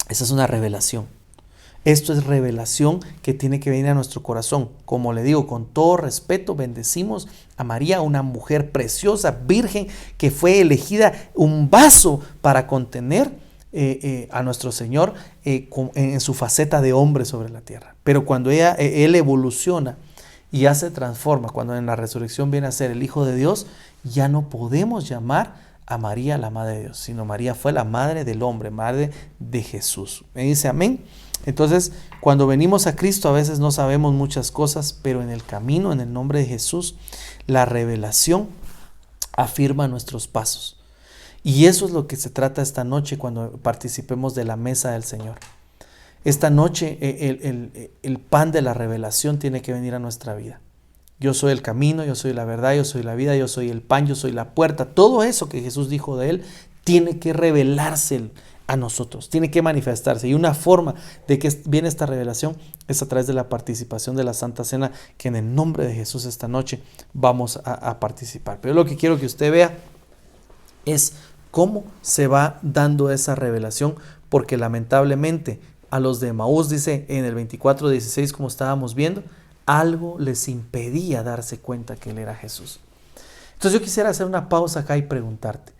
Esa es una revelación. Esto es revelación que tiene que venir a nuestro corazón. Como le digo, con todo respeto, bendecimos a María, una mujer preciosa, virgen, que fue elegida un vaso para contener a nuestro Señor en su faceta de hombre sobre la tierra. Pero cuando Él evoluciona y ya se transforma, cuando en la resurrección viene a ser el Hijo de Dios, ya no podemos llamar a María la madre de Dios, sino María fue la madre del hombre, madre de Jesús. ¿Me dice amén? Entonces, cuando venimos a Cristo a veces no sabemos muchas cosas, pero en el camino, en el nombre de Jesús, la revelación afirma nuestros pasos. Y eso es lo que se trata esta noche cuando participemos de la mesa del Señor. Esta noche el pan de la revelación tiene que venir a nuestra vida. Yo soy el camino, yo soy la verdad, yo soy la vida, yo soy el pan, yo soy la puerta. Todo eso que Jesús dijo de Él tiene que revelarse a nosotros, tiene que manifestarse. Y una forma de que viene esta revelación es a través de la participación de la Santa Cena, que en el nombre de Jesús esta noche vamos a participar. Pero lo que quiero que usted vea es cómo se va dando esa revelación, porque lamentablemente a los de Emaús, dice en el 24:16, como estábamos viendo, algo les impedía darse cuenta que Él era Jesús. Entonces yo quisiera hacer una pausa acá y preguntarte,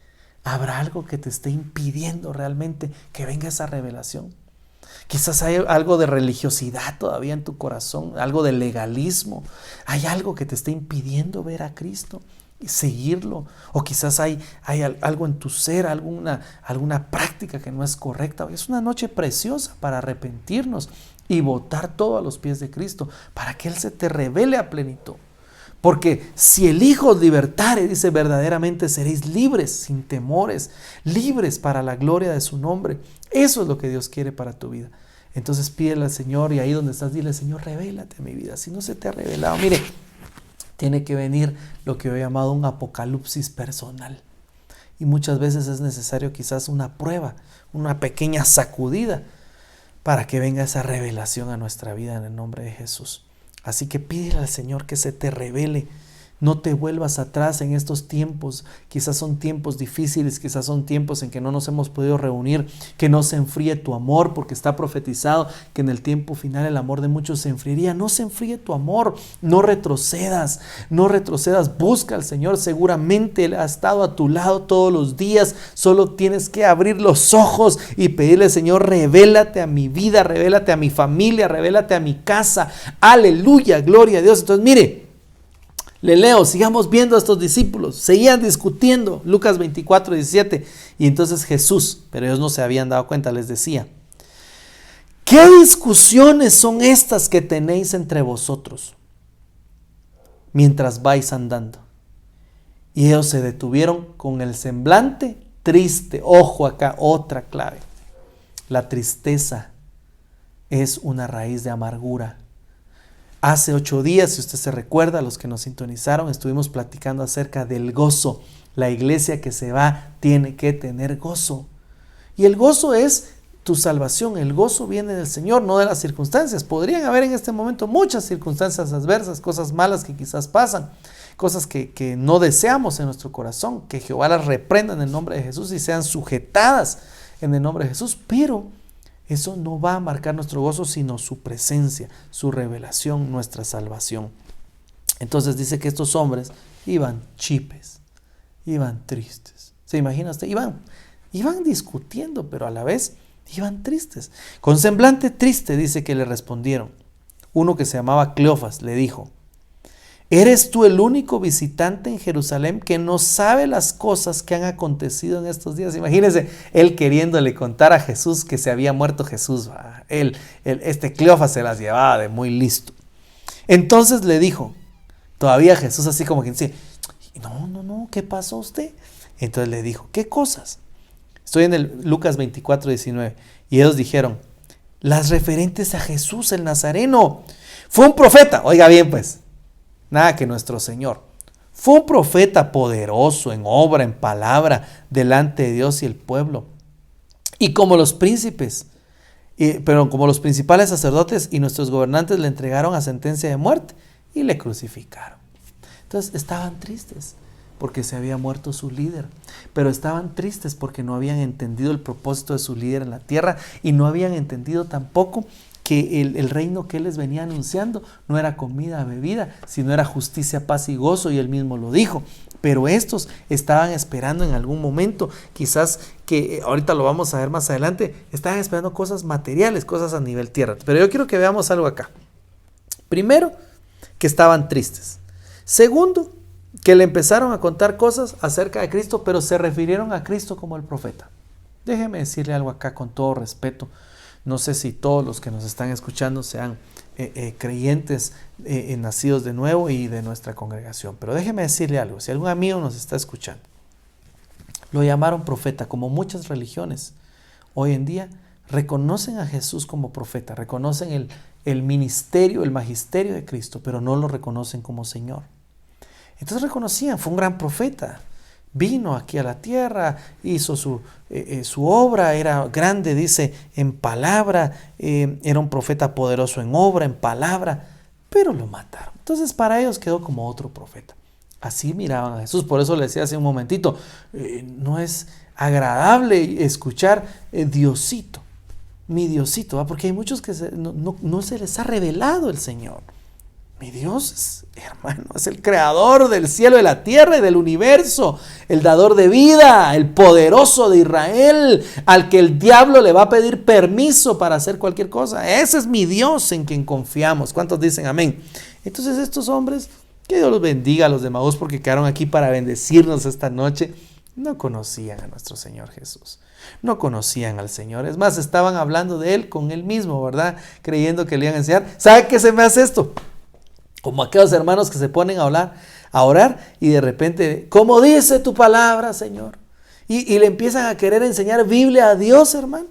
¿habrá algo que te esté impidiendo realmente que venga esa revelación? Quizás hay algo de religiosidad todavía en tu corazón, algo de legalismo. Hay algo que te esté impidiendo ver a Cristo y seguirlo. O quizás hay algo en tu ser, alguna práctica que no es correcta. Es una noche preciosa para arrepentirnos y botar todo a los pies de Cristo, para que Él se te revele a plenitud. Porque si el Hijo os libertare, dice, verdaderamente seréis libres, sin temores, libres para la gloria de su nombre. Eso es lo que Dios quiere para tu vida. Entonces pídele al Señor, y ahí donde estás, dile: Señor, revélate a mi vida. Si no se te ha revelado, mire, tiene que venir lo que yo he llamado un apocalipsis personal. Y muchas veces es necesario quizás una prueba, una pequeña sacudida, para que venga esa revelación a nuestra vida en el nombre de Jesús. Así que pídele al Señor que se te revele. No te vuelvas atrás en estos tiempos. Quizás son tiempos difíciles, quizás son tiempos en que no nos hemos podido reunir. Que no se enfríe tu amor, porque está profetizado que en el tiempo final el amor de muchos se enfriaría. No se enfríe tu amor, no retrocedas, no retrocedas. Busca al Señor, seguramente Él ha estado a tu lado todos los días. Solo tienes que abrir los ojos y pedirle: Señor, revélate a mi vida, revélate a mi familia, revélate a mi casa. Aleluya, gloria a Dios. Entonces mire, le leo, sigamos viendo a estos discípulos, seguían discutiendo, Lucas 24:17, y entonces Jesús, pero ellos no se habían dado cuenta, les decía: ¿qué discusiones son estas que tenéis entre vosotros mientras vais andando? Y ellos se detuvieron con el semblante triste. Ojo acá, otra clave: la tristeza es una raíz de amargura. Hace 8 días, si usted se recuerda, los que nos sintonizaron, estuvimos platicando acerca del gozo. La iglesia que se va tiene que tener gozo. Y el gozo es tu salvación. El gozo viene del Señor, no de las circunstancias. Podrían haber en este momento muchas circunstancias adversas, cosas malas que quizás pasan, cosas que no deseamos en nuestro corazón. Que Jehová las reprenda en el nombre de Jesús y sean sujetadas en el nombre de Jesús. Pero eso no va a marcar nuestro gozo, sino su presencia, su revelación, nuestra salvación. Entonces dice que estos hombres iban chipes, iban tristes. ¿Se imagina usted? Iban discutiendo, pero a la vez iban tristes. Con semblante triste dice que le respondieron. Uno que se llamaba Cleofas le dijo: ¿eres tú el único visitante en Jerusalén que no sabe las cosas que han acontecido en estos días? Imagínense, él queriéndole contar a Jesús que se había muerto Jesús. Este Cleofas se las llevaba de muy listo. Entonces le dijo, todavía Jesús así como que dice: no, ¿qué pasó usted? Entonces le dijo: ¿qué cosas? Estoy en el Lucas 24:19. Y ellos dijeron: las referentes a Jesús el Nazareno. Fue un profeta. Oiga bien, pues. Nada que nuestro Señor. Fue un profeta poderoso en obra, en palabra, delante de Dios y el pueblo. Y como los príncipes, como los principales sacerdotes y nuestros gobernantes le entregaron a sentencia de muerte y le crucificaron. Entonces estaban tristes porque se había muerto su líder, pero estaban tristes porque no habían entendido el propósito de su líder en la tierra y no habían entendido tampoco que el reino que él les venía anunciando no era comida, bebida, sino era justicia, paz y gozo, y él mismo lo dijo. Pero estos estaban esperando en algún momento, quizás que ahorita lo vamos a ver más adelante, estaban esperando cosas materiales, cosas a nivel tierra. Pero yo quiero que veamos algo acá. Primero, que estaban tristes. Segundo, que le empezaron a contar cosas acerca de Cristo, pero se refirieron a Cristo como el profeta. Déjeme decirle algo acá con todo respeto. No sé si todos los que nos están escuchando sean creyentes nacidos de nuevo y de nuestra congregación. Pero déjeme decirle algo. Si algún amigo nos está escuchando, lo llamaron profeta, como muchas religiones hoy en día reconocen a Jesús como profeta, reconocen el ministerio, el magisterio de Cristo, pero no lo reconocen como Señor. Entonces reconocían, fue un gran profeta. vino aquí a la tierra, hizo su obra, era grande, dice, en palabra, era un profeta poderoso en obra, en palabra, pero lo mataron. Entonces para ellos quedó como otro profeta. Así miraban a Jesús. Por eso le decía hace un momentito, no es agradable escuchar Diosito, mi Diosito, ¿va? Porque hay muchos que no se les ha revelado el Señor. Mi Dios, hermano, es el creador del cielo y la tierra y del universo, el dador de vida, el poderoso de Israel, al que el diablo le va a pedir permiso para hacer cualquier cosa. Ese es mi Dios en quien confiamos. ¿Cuántos dicen amén? Entonces estos hombres, que Dios los bendiga a los de Emaús porque quedaron aquí para bendecirnos esta noche, no conocían a nuestro Señor Jesús. No conocían al Señor. Es más, estaban hablando de Él con Él mismo, ¿verdad? Creyendo que le iban a enseñar. ¿Sabe qué se me hace esto? Como aquellos hermanos que se ponen a orar y de repente, ¿cómo dice tu palabra, Señor? Y le empiezan a querer enseñar Biblia a Dios, hermano.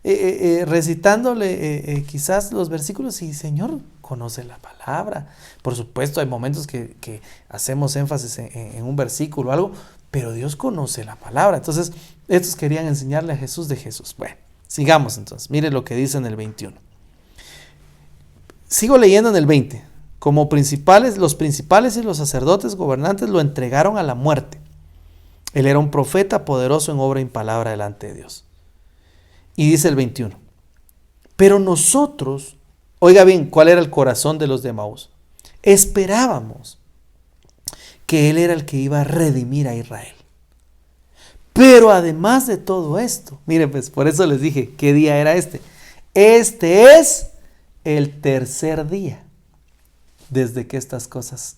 Recitándole quizás los versículos y Señor, conoce la palabra. Por supuesto, hay momentos que hacemos énfasis en un versículo o algo, pero Dios conoce la palabra. Entonces, estos querían enseñarle a Jesús de Jesús. Bueno, sigamos entonces. Mire lo que dice en el 21. Sigo leyendo en el 20. Como los principales y los sacerdotes gobernantes lo entregaron a la muerte. Él era un profeta poderoso en obra y en palabra delante de Dios. Y dice el 21. Pero nosotros, oiga bien, ¿cuál era el corazón de los de Emaús? Esperábamos que Él era el que iba a redimir a Israel. Pero además de todo esto, miren pues, por eso les dije, ¿qué día era este? Este es el tercer día desde que estas cosas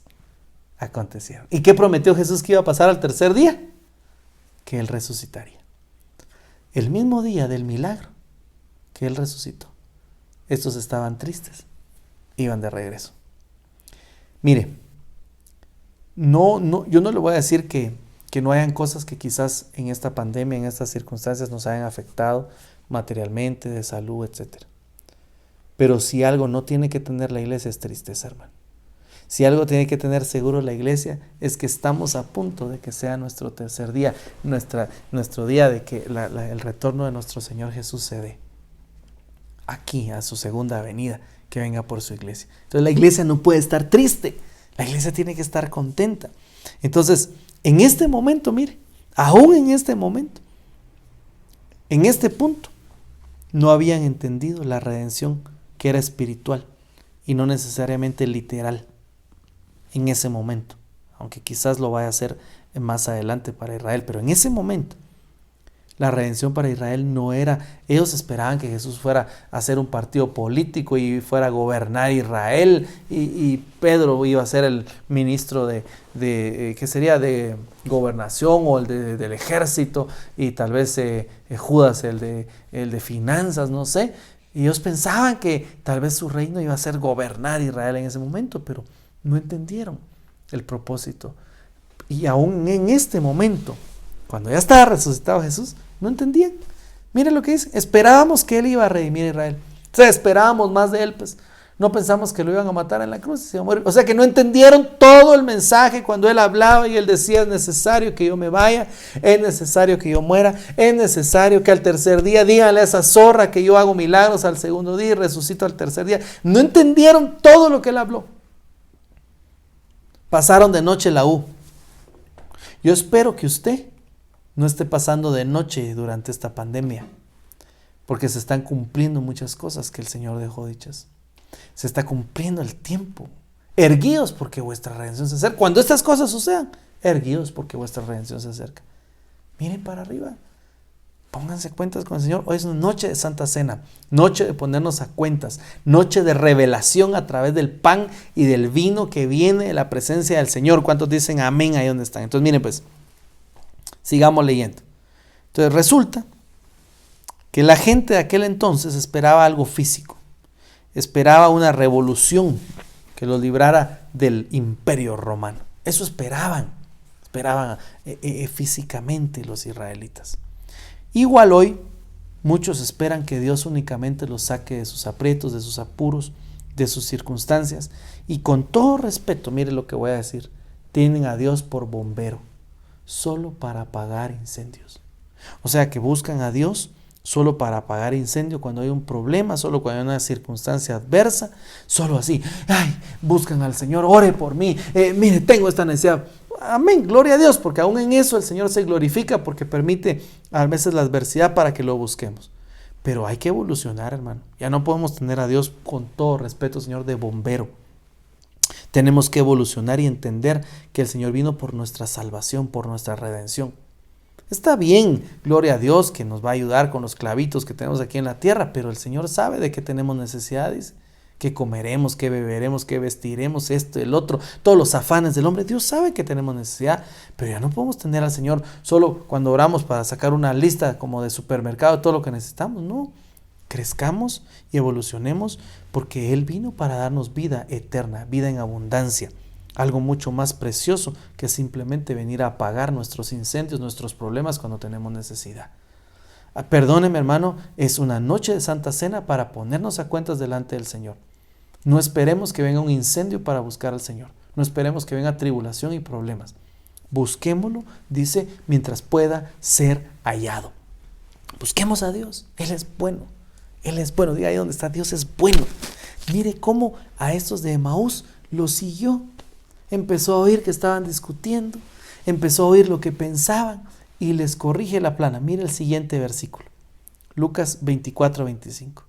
acontecieron. ¿Y qué prometió Jesús que iba a pasar al tercer día? Que Él resucitaría. El mismo día del milagro que Él resucitó. Estos estaban tristes, iban de regreso. Mire, yo no le voy a decir que no hayan cosas que quizás en esta pandemia, en estas circunstancias nos hayan afectado materialmente, de salud, etc. Pero si algo no tiene que tener la iglesia es tristeza, hermano. Si algo tiene que tener seguro la iglesia es que estamos a punto de que sea nuestro tercer día, nuestro día de que el retorno de nuestro Señor Jesús se dé. Aquí, a su segunda venida, que venga por su iglesia. Entonces la iglesia no puede estar triste, la iglesia tiene que estar contenta. Entonces, en este momento, mire, aún en este momento, en este punto, no habían entendido la redención que era espiritual y no necesariamente literal en ese momento, aunque quizás lo vaya a hacer más adelante para Israel, pero en ese momento la redención para Israel no era, ellos esperaban que Jesús fuera a hacer un partido político y fuera a gobernar Israel y Pedro iba a ser el ministro ¿qué sería? De gobernación o del ejército y tal vez Judas el de finanzas, no sé. Y ellos pensaban que tal vez su reino iba a ser gobernar Israel en ese momento, pero no entendieron el propósito. Y aún en este momento, cuando ya estaba resucitado Jesús, no entendían. Miren lo que dice, esperábamos que Él iba a redimir a Israel. O sea, esperábamos más de Él, pues. No pensamos que lo iban a matar en la cruz y se iba a morir. O sea, que no entendieron todo el mensaje cuando Él hablaba y Él decía, es necesario que yo me vaya, es necesario que yo muera, es necesario que al tercer día díganle a esa zorra que yo hago milagros al segundo día y resucito al tercer día. No entendieron todo lo que Él habló. Pasaron de noche la U. Yo espero que usted no esté pasando de noche durante esta pandemia, porque se están cumpliendo muchas cosas que el Señor dejó dichas. Se está cumpliendo el tiempo. Erguíos porque vuestra redención se acerca. Cuando estas cosas sucedan, erguíos porque vuestra redención se acerca. Miren para arriba. Pónganse cuentas con el Señor. Hoy es una noche de Santa Cena, noche de ponernos a cuentas, noche de revelación a través del pan y del vino que viene de la presencia del Señor. ¿Cuántos dicen amén ahí donde están? Entonces miren pues, sigamos leyendo. Entonces resulta que la gente de aquel entonces esperaba algo físico, esperaba una revolución que los librara del imperio romano. Eso esperaban físicamente los israelitas. Igual hoy, muchos esperan que Dios únicamente los saque de sus aprietos, de sus apuros, de sus circunstancias. Y con todo respeto, mire lo que voy a decir, tienen a Dios por bombero. solo para apagar incendios. O sea que buscan a Dios solo para apagar incendio cuando hay un problema, solo cuando hay una circunstancia adversa, solo así. Ay, buscan al Señor, ore por mí, mire, tengo esta necesidad. Amén, gloria a Dios, porque aún en eso el Señor se glorifica porque permite a veces la adversidad para que lo busquemos. Pero hay que evolucionar, hermano. Ya no podemos tener a Dios, con todo respeto, Señor, de bombero. Tenemos que evolucionar y entender que el Señor vino por nuestra salvación, por nuestra redención. Está bien, gloria a Dios, que nos va a ayudar con los clavitos que tenemos aquí en la tierra, pero el Señor sabe de qué tenemos necesidades, qué comeremos, qué beberemos, qué vestiremos, esto, el otro, todos los afanes del hombre. Dios sabe que tenemos necesidad, pero ya no podemos tener al Señor solo cuando oramos para sacar una lista como de supermercado de todo lo que necesitamos. No, crezcamos y evolucionemos porque Él vino para darnos vida eterna, vida en abundancia. Algo mucho más precioso que simplemente venir a apagar nuestros incendios, nuestros problemas cuando tenemos necesidad. Perdóneme, hermano, es una noche de Santa Cena para ponernos a cuentas delante del Señor. No esperemos que venga un incendio para buscar al Señor. No esperemos que venga tribulación y problemas. Busquémoslo, dice, mientras pueda ser hallado. Busquemos a Dios. Él es bueno. Él es bueno. Diga ahí donde está, Dios es bueno. Mire cómo a estos de Emaús los siguió. Empezó a oír que estaban discutiendo, empezó a oír lo que pensaban y les corrige la plana. Mire el siguiente versículo, Lucas 24-25.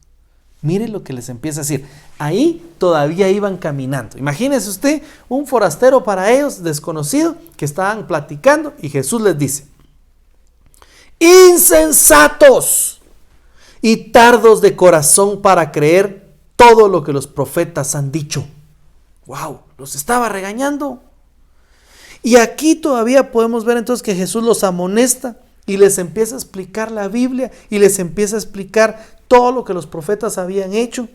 Mire lo que les empieza a decir. Ahí todavía iban caminando. Imagínese usted un forastero para ellos, desconocido, que estaban platicando y Jesús les dice: insensatos y tardos de corazón para creer todo lo que los profetas han dicho. ¡Wow! Los estaba regañando. Y aquí todavía podemos ver entonces que Jesús los amonesta y les empieza a explicar la Biblia y les empieza a explicar todo lo que los profetas habían hecho,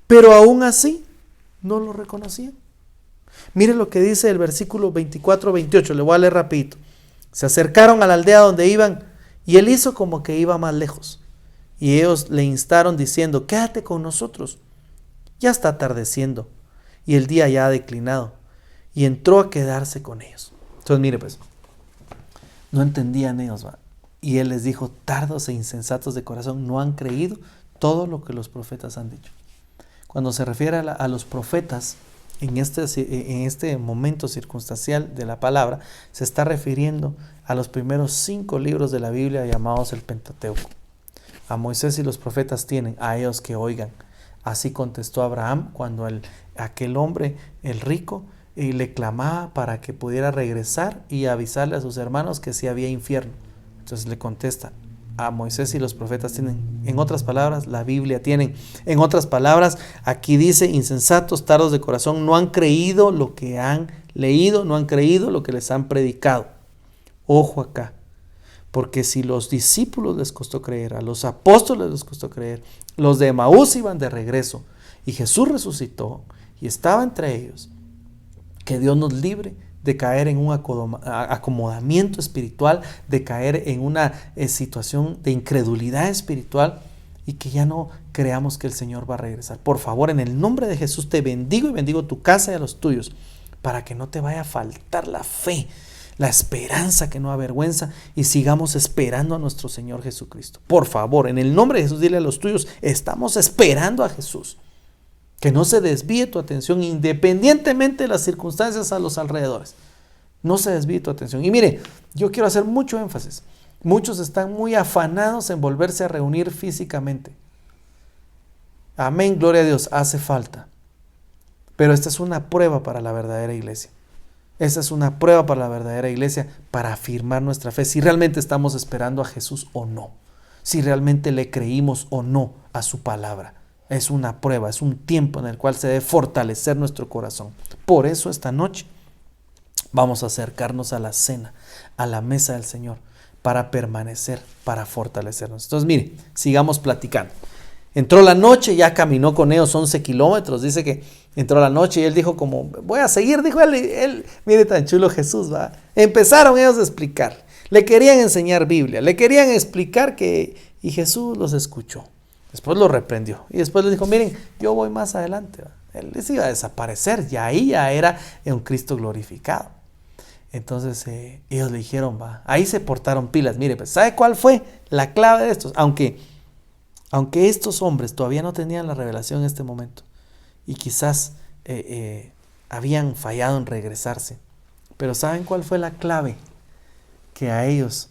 pero aún así no lo reconocían. Mire lo que dice el versículo 24-28, le voy a leer rapidito. Se acercaron a la aldea donde iban y él hizo como que iba más lejos. Y ellos le instaron diciendo: quédate con nosotros, ya está atardeciendo y el día ya ha declinado. Y entró a quedarse con ellos. Entonces mire pues, no entendían ellos, ¿va? Y él les dijo: tardos e insensatos de corazón, no han creído todo lo que los profetas han dicho. Cuando se refiere a los profetas, en este momento circunstancial de la palabra, se está refiriendo a los primeros 5 libros de la Biblia llamados el Pentateuco. A Moisés y los profetas tienen, a ellos que oigan. Así contestó Abraham cuando aquel hombre, el rico, le clamaba para que pudiera regresar y avisarle a sus hermanos que sí había infierno. Entonces le contesta: a Moisés y los profetas tienen. En otras palabras, la Biblia tienen. En otras palabras, aquí dice: insensatos, tardos de corazón, no han creído lo que han leído, no han creído lo que les han predicado. Ojo acá, porque si los discípulos les costó creer, a los apóstoles les costó creer, los de Emaús iban de regreso y Jesús resucitó y estaba entre ellos, que Dios nos libre de caer en un acomodamiento espiritual, de caer en una situación de incredulidad espiritual y que ya no creamos que el Señor va a regresar. Por favor, en el nombre de Jesús te bendigo y bendigo tu casa y a los tuyos, para que no te vaya a faltar la fe, la esperanza que no avergüenza, y sigamos esperando a nuestro Señor Jesucristo. Por favor, en el nombre de Jesús, dile a los tuyos: estamos esperando a Jesús. Que no se desvíe tu atención independientemente de las circunstancias a los alrededores. No se desvíe tu atención. Y mire, yo quiero hacer mucho énfasis. Muchos están muy afanados en volverse a reunir físicamente. Amén, gloria a Dios, hace falta. Pero esta es una prueba para la verdadera iglesia. Esta es una prueba para la verdadera iglesia, para afirmar nuestra fe, si realmente estamos esperando a Jesús o no. Si realmente le creímos o no a su palabra. Es una prueba, es un tiempo en el cual se debe fortalecer nuestro corazón. Por eso esta noche vamos a acercarnos a la cena, a la mesa del Señor, para permanecer, para fortalecernos. Entonces mire, sigamos platicando. Entró la noche, ya caminó con ellos 11 kilómetros, dice que entró la noche y él dijo como: voy a seguir, dijo él, mire tan chulo Jesús, ¿va? Empezaron ellos a explicar, le querían enseñar Biblia, le querían explicar y Jesús los escuchó. Después lo reprendió y después les dijo: miren, yo voy más adelante. Él les iba a desaparecer, y ahí ya era un Cristo glorificado. Entonces ellos le dijeron, va, ahí se portaron pilas. Mire, pues, ¿sabe cuál fue la clave de estos? Aunque estos hombres todavía no tenían la revelación en este momento y quizás habían fallado en regresarse, pero ¿saben cuál fue la clave que a ellos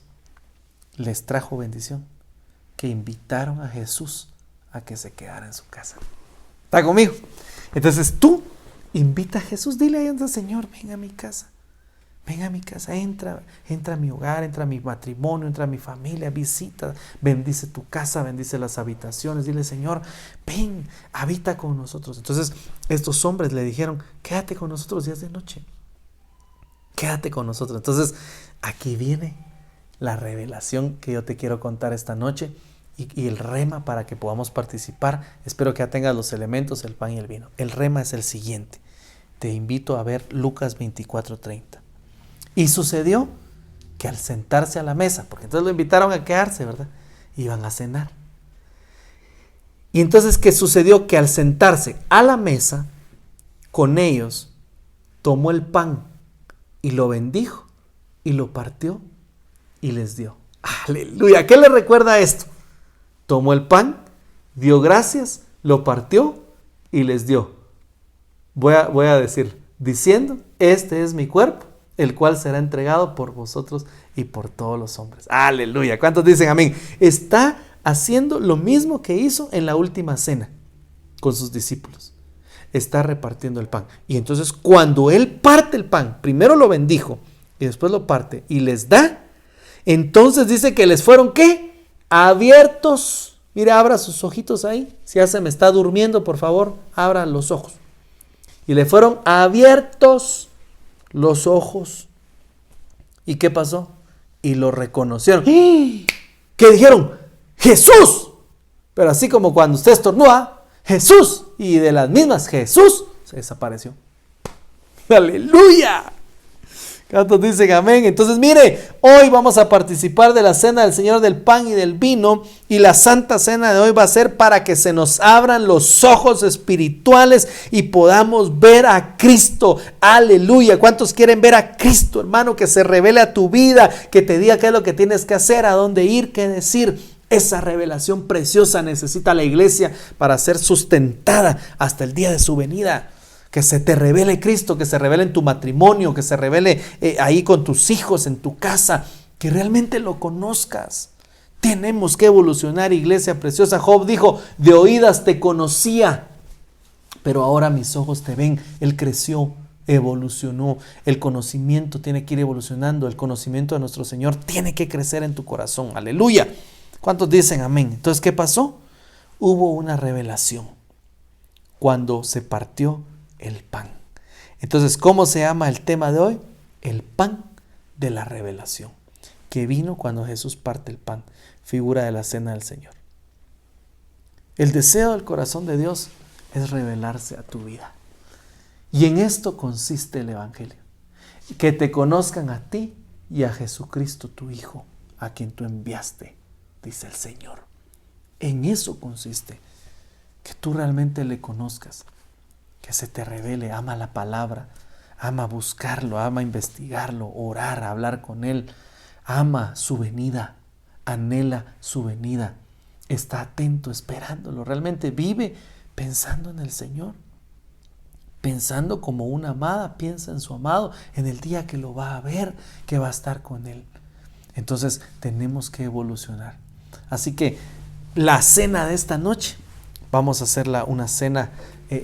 les trajo bendición? Que invitaron a Jesús a que se quedara en su casa. ¿Está conmigo? Entonces tú invita a Jesús, dile ahí al Señor, ven a mi casa. Ven a mi casa, entra a mi hogar, entra a mi matrimonio, entra a mi familia, visita, bendice tu casa, bendice las habitaciones, dile, Señor, ven, habita con nosotros. Entonces estos hombres le dijeron, quédate con nosotros días de noche, quédate con nosotros. Entonces aquí viene la revelación que yo te quiero contar esta noche y el rema para que podamos participar. Espero que ya tengas los elementos, el pan y el vino. El rema es el siguiente, te invito a ver Lucas 24:30. Y sucedió que al sentarse a la mesa, porque entonces lo invitaron a quedarse, ¿verdad? Iban a cenar. Y entonces, ¿qué sucedió? Que al sentarse a la mesa con ellos, tomó el pan y lo bendijo y lo partió y les dio. ¡Aleluya! ¿Qué le recuerda esto? Tomó el pan, dio gracias, lo partió y les dio. Voy a decir, diciendo, este es mi cuerpo, el cual será entregado por vosotros y por todos los hombres. ¡Aleluya! ¿Cuántos dicen amén? Está haciendo lo mismo que hizo en la última cena con sus discípulos. Está repartiendo el pan. Y entonces cuando él parte el pan, primero lo bendijo y después lo parte y les da, entonces dice que les fueron, ¿qué? Abiertos. Mire, abra sus ojitos ahí. Si ya se me está durmiendo, por favor, abra los ojos. Y le fueron abiertos los ojos. ¿Y qué pasó? Y lo reconocieron. ¿Qué dijeron? ¡Jesús! Pero así como cuando usted estornuda, ¡Jesús! Y de las mismas, Jesús se desapareció. ¡Aleluya! ¿Cuántos dicen amén? Entonces mire, hoy vamos a participar de la cena del Señor del pan y del vino, y la santa cena de hoy va a ser para que se nos abran los ojos espirituales y podamos ver a Cristo. Aleluya. ¿Cuántos quieren ver a Cristo, hermano? Que se revele a tu vida, que te diga qué es lo que tienes que hacer, a dónde ir, qué decir. Esa revelación preciosa necesita la iglesia para ser sustentada hasta el día de su venida. Que se te revele Cristo, que se revele en tu matrimonio, que se revele ahí con tus hijos, en tu casa, que realmente lo conozcas. Tenemos que evolucionar, iglesia preciosa. Job dijo, de oídas te conocía, pero ahora mis ojos te ven. Él creció, evolucionó. El conocimiento tiene que ir evolucionando. El conocimiento de nuestro Señor tiene que crecer en tu corazón. Aleluya. ¿Cuántos dicen amén? Entonces, ¿qué pasó? Hubo una revelación cuando se partió el pan. Entonces, ¿cómo se llama el tema de hoy? El pan de la revelación, que vino cuando Jesús parte el pan, figura de la cena del Señor. El deseo del corazón de Dios es revelarse a tu vida. Y en esto consiste el Evangelio. Que te conozcan a ti y a Jesucristo tu Hijo, a quien tú enviaste, dice el Señor. En eso consiste, que tú realmente le conozcas, que se te revele. Ama la palabra, ama buscarlo, ama investigarlo, orar, hablar con Él, ama su venida, anhela su venida, está atento, esperándolo. Realmente vive pensando en el Señor, pensando como una amada piensa en su amado, en el día que lo va a ver, que va a estar con Él. Entonces tenemos que evolucionar. Así que la cena de esta noche, vamos a hacerla una cena,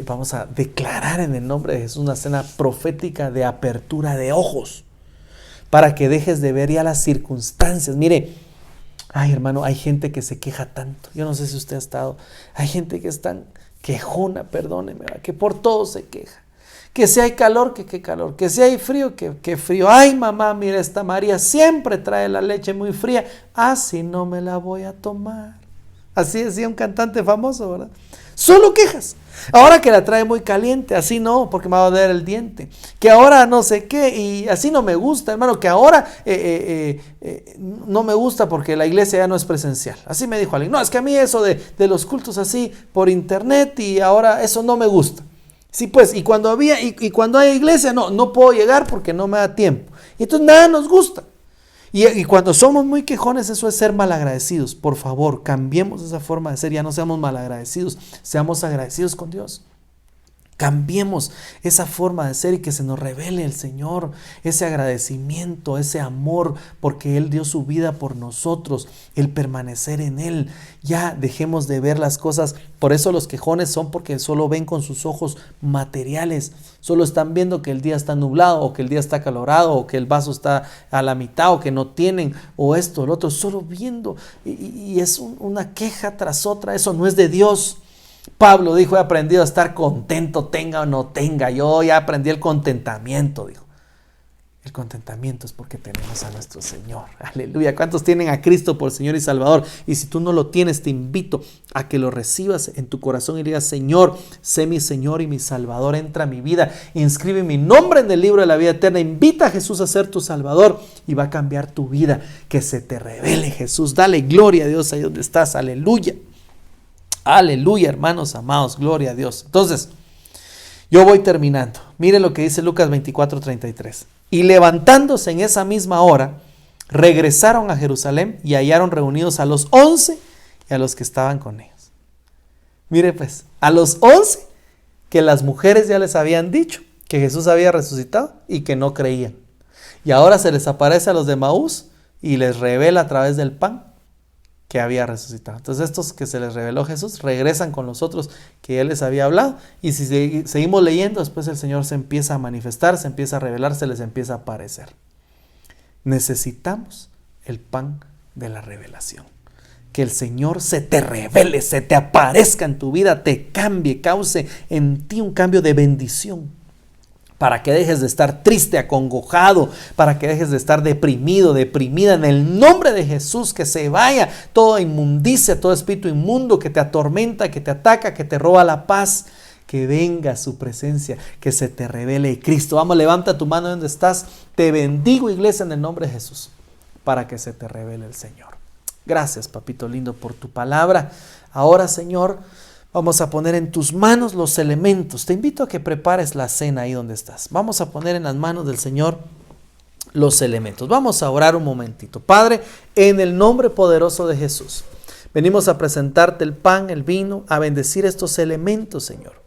vamos a declarar en el nombre de Jesús una cena profética de apertura de ojos, para que dejes de ver ya las circunstancias. Mire, ay hermano, hay gente que se queja tanto. Yo no sé si usted ha estado, hay gente que es tan quejona, perdóneme, que por todo se queja. Que si hay calor, que qué calor. Que si hay frío, que frío. Ay mamá, mira, esta María siempre trae la leche muy fría. Así no me la voy a tomar. Así decía un cantante famoso, ¿verdad? Solo quejas. Ahora que la trae muy caliente, así no, porque me va a doler el diente. Que ahora no sé qué, y así no me gusta, hermano. Que ahora no me gusta porque la iglesia ya no es presencial. Así me dijo alguien. No, es que a mí eso de los cultos así por internet y ahora eso no me gusta. Sí, pues, y cuando hay iglesia, no puedo llegar porque no me da tiempo. Y entonces nada nos gusta. Y cuando somos muy quejones, eso es ser malagradecidos. Por favor, cambiemos esa forma de ser, ya no seamos malagradecidos, seamos agradecidos con Dios. Cambiemos esa forma de ser y que se nos revele el Señor, ese agradecimiento, ese amor, porque Él dio su vida por nosotros, el permanecer en Él. Ya dejemos de ver las cosas. Por eso los quejones son porque solo ven con sus ojos materiales. Solo están viendo que el día está nublado, o que el día está acalorado, o que el vaso está a la mitad, o que no tienen, o esto, lo otro. Solo viendo. Y es una queja tras otra. Eso no es de Dios. Pablo dijo: he aprendido a estar contento, tenga o no tenga. Yo ya aprendí el contentamiento, dijo. El contentamiento es porque tenemos a nuestro Señor. Aleluya. ¿Cuántos tienen a Cristo por Señor y Salvador? Y si tú no lo tienes, te invito a que lo recibas en tu corazón y digas: Señor, sé mi Señor y mi Salvador. Entra a mi vida, inscribe mi nombre en el libro de la vida eterna. Invita a Jesús a ser tu Salvador y va a cambiar tu vida. Que se te revele Jesús. Dale gloria a Dios ahí donde estás. Aleluya. Aleluya, hermanos amados, gloria a Dios. Entonces, yo voy terminando. Mire lo que dice Lucas 24:33. Y levantándose en esa misma hora, regresaron a Jerusalén y hallaron reunidos a los 11 y a los que estaban con ellos. Mire pues, a los 11 que las mujeres ya les habían dicho que Jesús había resucitado y que no creían. Y ahora se les aparece a los de Emaús y les revela a través del pan que había resucitado. Entonces estos que se les reveló Jesús regresan con los otros que Él les había hablado. Y si seguimos leyendo, después el Señor se empieza a manifestar, se empieza a revelar, se les empieza a aparecer. Necesitamos el pan de la revelación. Que el Señor se te revele, se te aparezca en tu vida, te cambie, cause en ti un cambio de bendición. Para que dejes de estar triste, acongojado, para que dejes de estar deprimido, deprimida. En el nombre de Jesús, que se vaya toda inmundicia, todo espíritu inmundo que te atormenta, que te ataca, que te roba la paz. Que venga su presencia, que se te revele Cristo. Vamos, levanta tu mano donde estás. Te bendigo, iglesia, en el nombre de Jesús, para que se te revele el Señor. Gracias, papito lindo, por tu palabra. Ahora, Señor, vamos a poner en tus manos los elementos. Te invito a que prepares la cena ahí donde estás. Vamos a poner en las manos del Señor los elementos. Vamos a orar un momentito. Padre, en el nombre poderoso de Jesús, venimos a presentarte el pan, el vino, a bendecir estos elementos, Señor,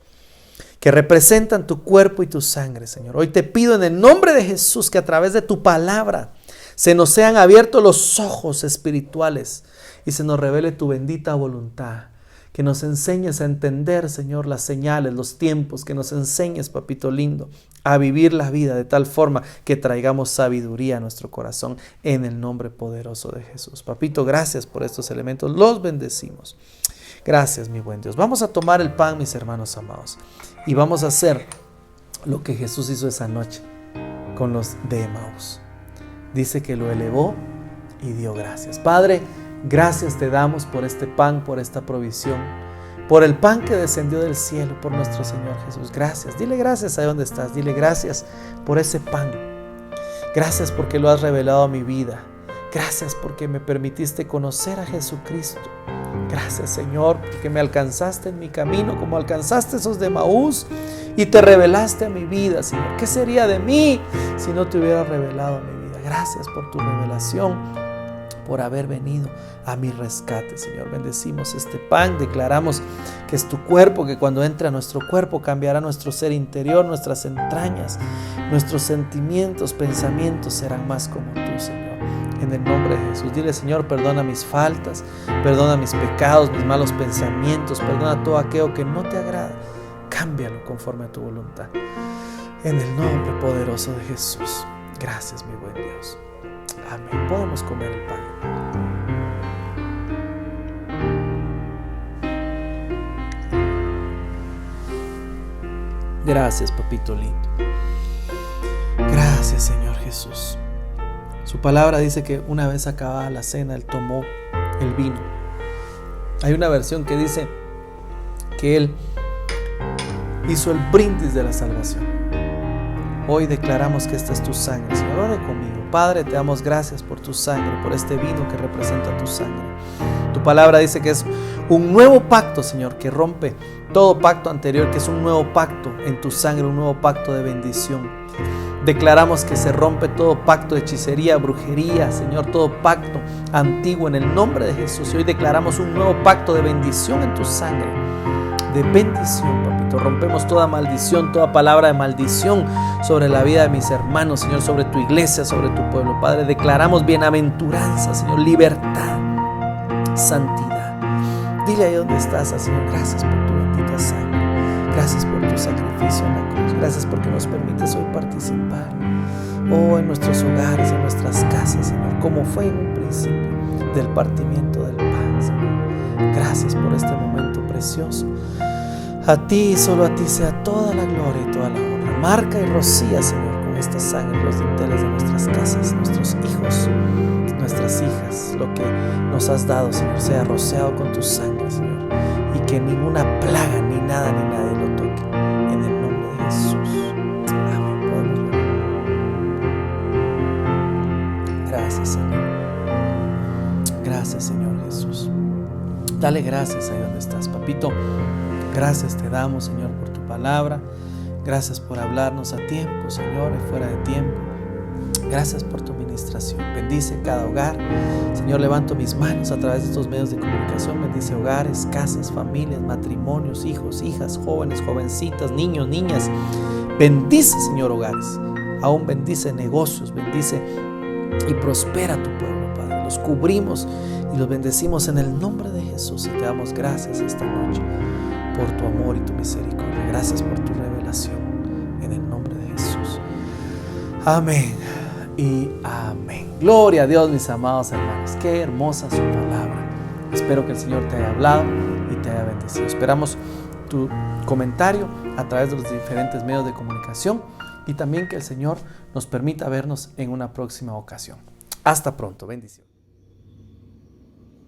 que representan tu cuerpo y tu sangre, Señor. Hoy te pido en el nombre de Jesús que a través de tu palabra se nos sean abiertos los ojos espirituales y se nos revele tu bendita voluntad. Que nos enseñes a entender, Señor, las señales, los tiempos, que nos enseñes, papito lindo, a vivir la vida de tal forma que traigamos sabiduría a nuestro corazón en el nombre poderoso de Jesús. Papito, gracias por estos elementos, los bendecimos. Gracias, mi buen Dios. Vamos a tomar el pan, mis hermanos amados, y vamos a hacer lo que Jesús hizo esa noche con los de Emaús. Dice que lo elevó y dio gracias. Padre, gracias te damos por este pan, por esta provisión, por el pan que descendió del cielo, por nuestro Señor Jesús. Gracias. Dile gracias ahí donde estás. Dile gracias por ese pan. Gracias porque lo has revelado a mi vida. Gracias porque me permitiste conocer a Jesucristo. Gracias, Señor, porque me alcanzaste en mi camino como alcanzaste esos de Emaús y te revelaste a mi vida, Señor. ¿Qué sería de mí si no te hubiera revelado a mi vida? Gracias por tu revelación, por haber venido a mi rescate, Señor. Bendecimos este pan, declaramos que es tu cuerpo, que cuando entre a nuestro cuerpo cambiará nuestro ser interior, nuestras entrañas, nuestros sentimientos, pensamientos serán más como tú, Señor. En el nombre de Jesús, dile: Señor, perdona mis faltas, perdona mis pecados, mis malos pensamientos, perdona todo aquello que no te agrada. Cámbialo conforme a tu voluntad. En el nombre poderoso de Jesús. Gracias, mi buen Dios. Amén. Podemos comer el pan. Gracias, papito lindo. Gracias, Señor Jesús. Su palabra dice que una vez acabada la cena, Él tomó el vino. Hay una versión que dice que Él hizo el brindis de la salvación. Hoy declaramos que esta es tu sangre. Señor, ore conmigo. Padre, te damos gracias por tu sangre, por este vino que representa tu sangre. Tu palabra dice que es un nuevo pacto, Señor, que rompe todo pacto anterior, que es un nuevo pacto en tu sangre, un nuevo pacto de bendición. Declaramos que se rompe todo pacto de hechicería, brujería, Señor, todo pacto antiguo en el nombre de Jesús. Y hoy declaramos un nuevo pacto de bendición en tu sangre, de bendición, papito. Rompemos toda maldición, toda palabra de maldición sobre la vida de mis hermanos, Señor, sobre tu iglesia, sobre tu pueblo. Padre, declaramos bienaventuranza, Señor, libertad, santidad. Dile ahí donde estás, Señor, gracias por tu bendita sangre. Gracias por tu sacrificio en la cruz. Gracias porque nos permites hoy participar. Oh, en nuestros hogares, en nuestras casas, Señor, como fue en un principio del partimiento del pan, Señor. Gracias por este momento precioso. A ti, solo a ti sea toda la gloria y toda la honra. Marca y rocía, Señor, con esta sangre los dinteles de nuestras casas, nuestros hijos, nuestras hijas. Lo que nos has dado, Señor, sea rociado con tu sangre, Señor. Y que ninguna plaga, ni nada, ni nadie lo toque. En el nombre de Jesús. Amén. Podemos ver. Gracias, Señor. Gracias, Señor Jesús. Dale gracias ahí donde estás, papito. Gracias te damos, Señor, por tu palabra. Gracias por hablarnos a tiempo, Señor, y fuera de tiempo. Gracias por tu ministración. Bendice cada hogar. Señor, levanto mis manos a través de estos medios de comunicación. Bendice hogares, casas, familias, matrimonios, hijos, hijas, jóvenes, jovencitas, niños, niñas. Bendice, Señor, hogares. Aún bendice negocios. Bendice y prospera tu pueblo, Padre. Los cubrimos y los bendecimos en el nombre de Jesús. Y te damos gracias esta noche por tu amor y tu misericordia. Gracias por tu revelación. En el nombre de Jesús. Amén y amén. Gloria a Dios, mis amados hermanos. Qué hermosa su palabra. Espero que el Señor te haya hablado y te haya bendecido. Esperamos tu comentario a través de los diferentes medios de comunicación y también que el Señor nos permita vernos en una próxima ocasión. Hasta pronto. Bendición.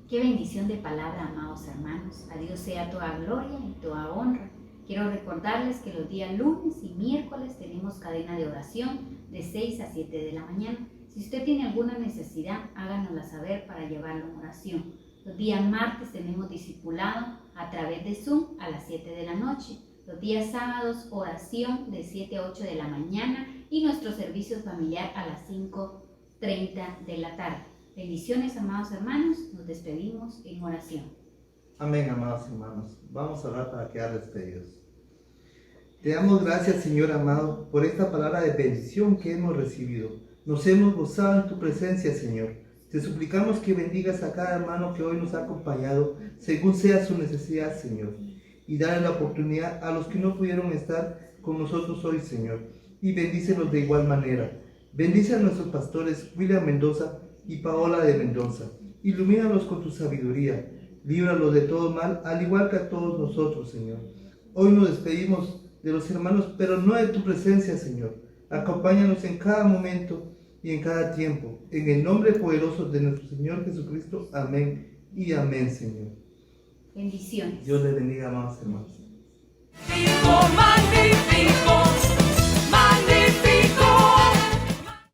Qué bendición de palabra, amados hermanos. A Dios sea toda gloria y toda honra. Quiero recordarles que los días lunes y miércoles tenemos cadena de oración de 6 a 7 de la mañana. Si usted tiene alguna necesidad, háganosla saber para llevarlo en oración. Los días martes tenemos discipulado a través de Zoom a las 7 de la noche. Los días sábados, oración de 7 a 8 de la mañana y nuestro servicio familiar a las 5:30 de la tarde. Bendiciones, amados hermanos. Nos despedimos en oración. Amén, amados hermanos. Vamos a orar para quedar despedidos. Te damos gracias, Señor amado, por esta palabra de bendición que hemos recibido. Nos hemos gozado en tu presencia, Señor. Te suplicamos que bendigas a cada hermano que hoy nos ha acompañado, según sea su necesidad, Señor. Y dale la oportunidad a los que no pudieron estar con nosotros hoy, Señor. Y bendícelos de igual manera. Bendice a nuestros pastores William Mendoza y Paola de Mendoza. Ilumínalos con tu sabiduría. Líbralos de todo mal, al igual que a todos nosotros, Señor. Hoy nos despedimos de los hermanos, pero no de tu presencia, Señor. Acompáñanos en cada momento y en cada tiempo. En el nombre poderoso de nuestro Señor Jesucristo. Amén y amén, Señor. Bendiciones. Dios les bendiga, amados hermanos. Magnífico.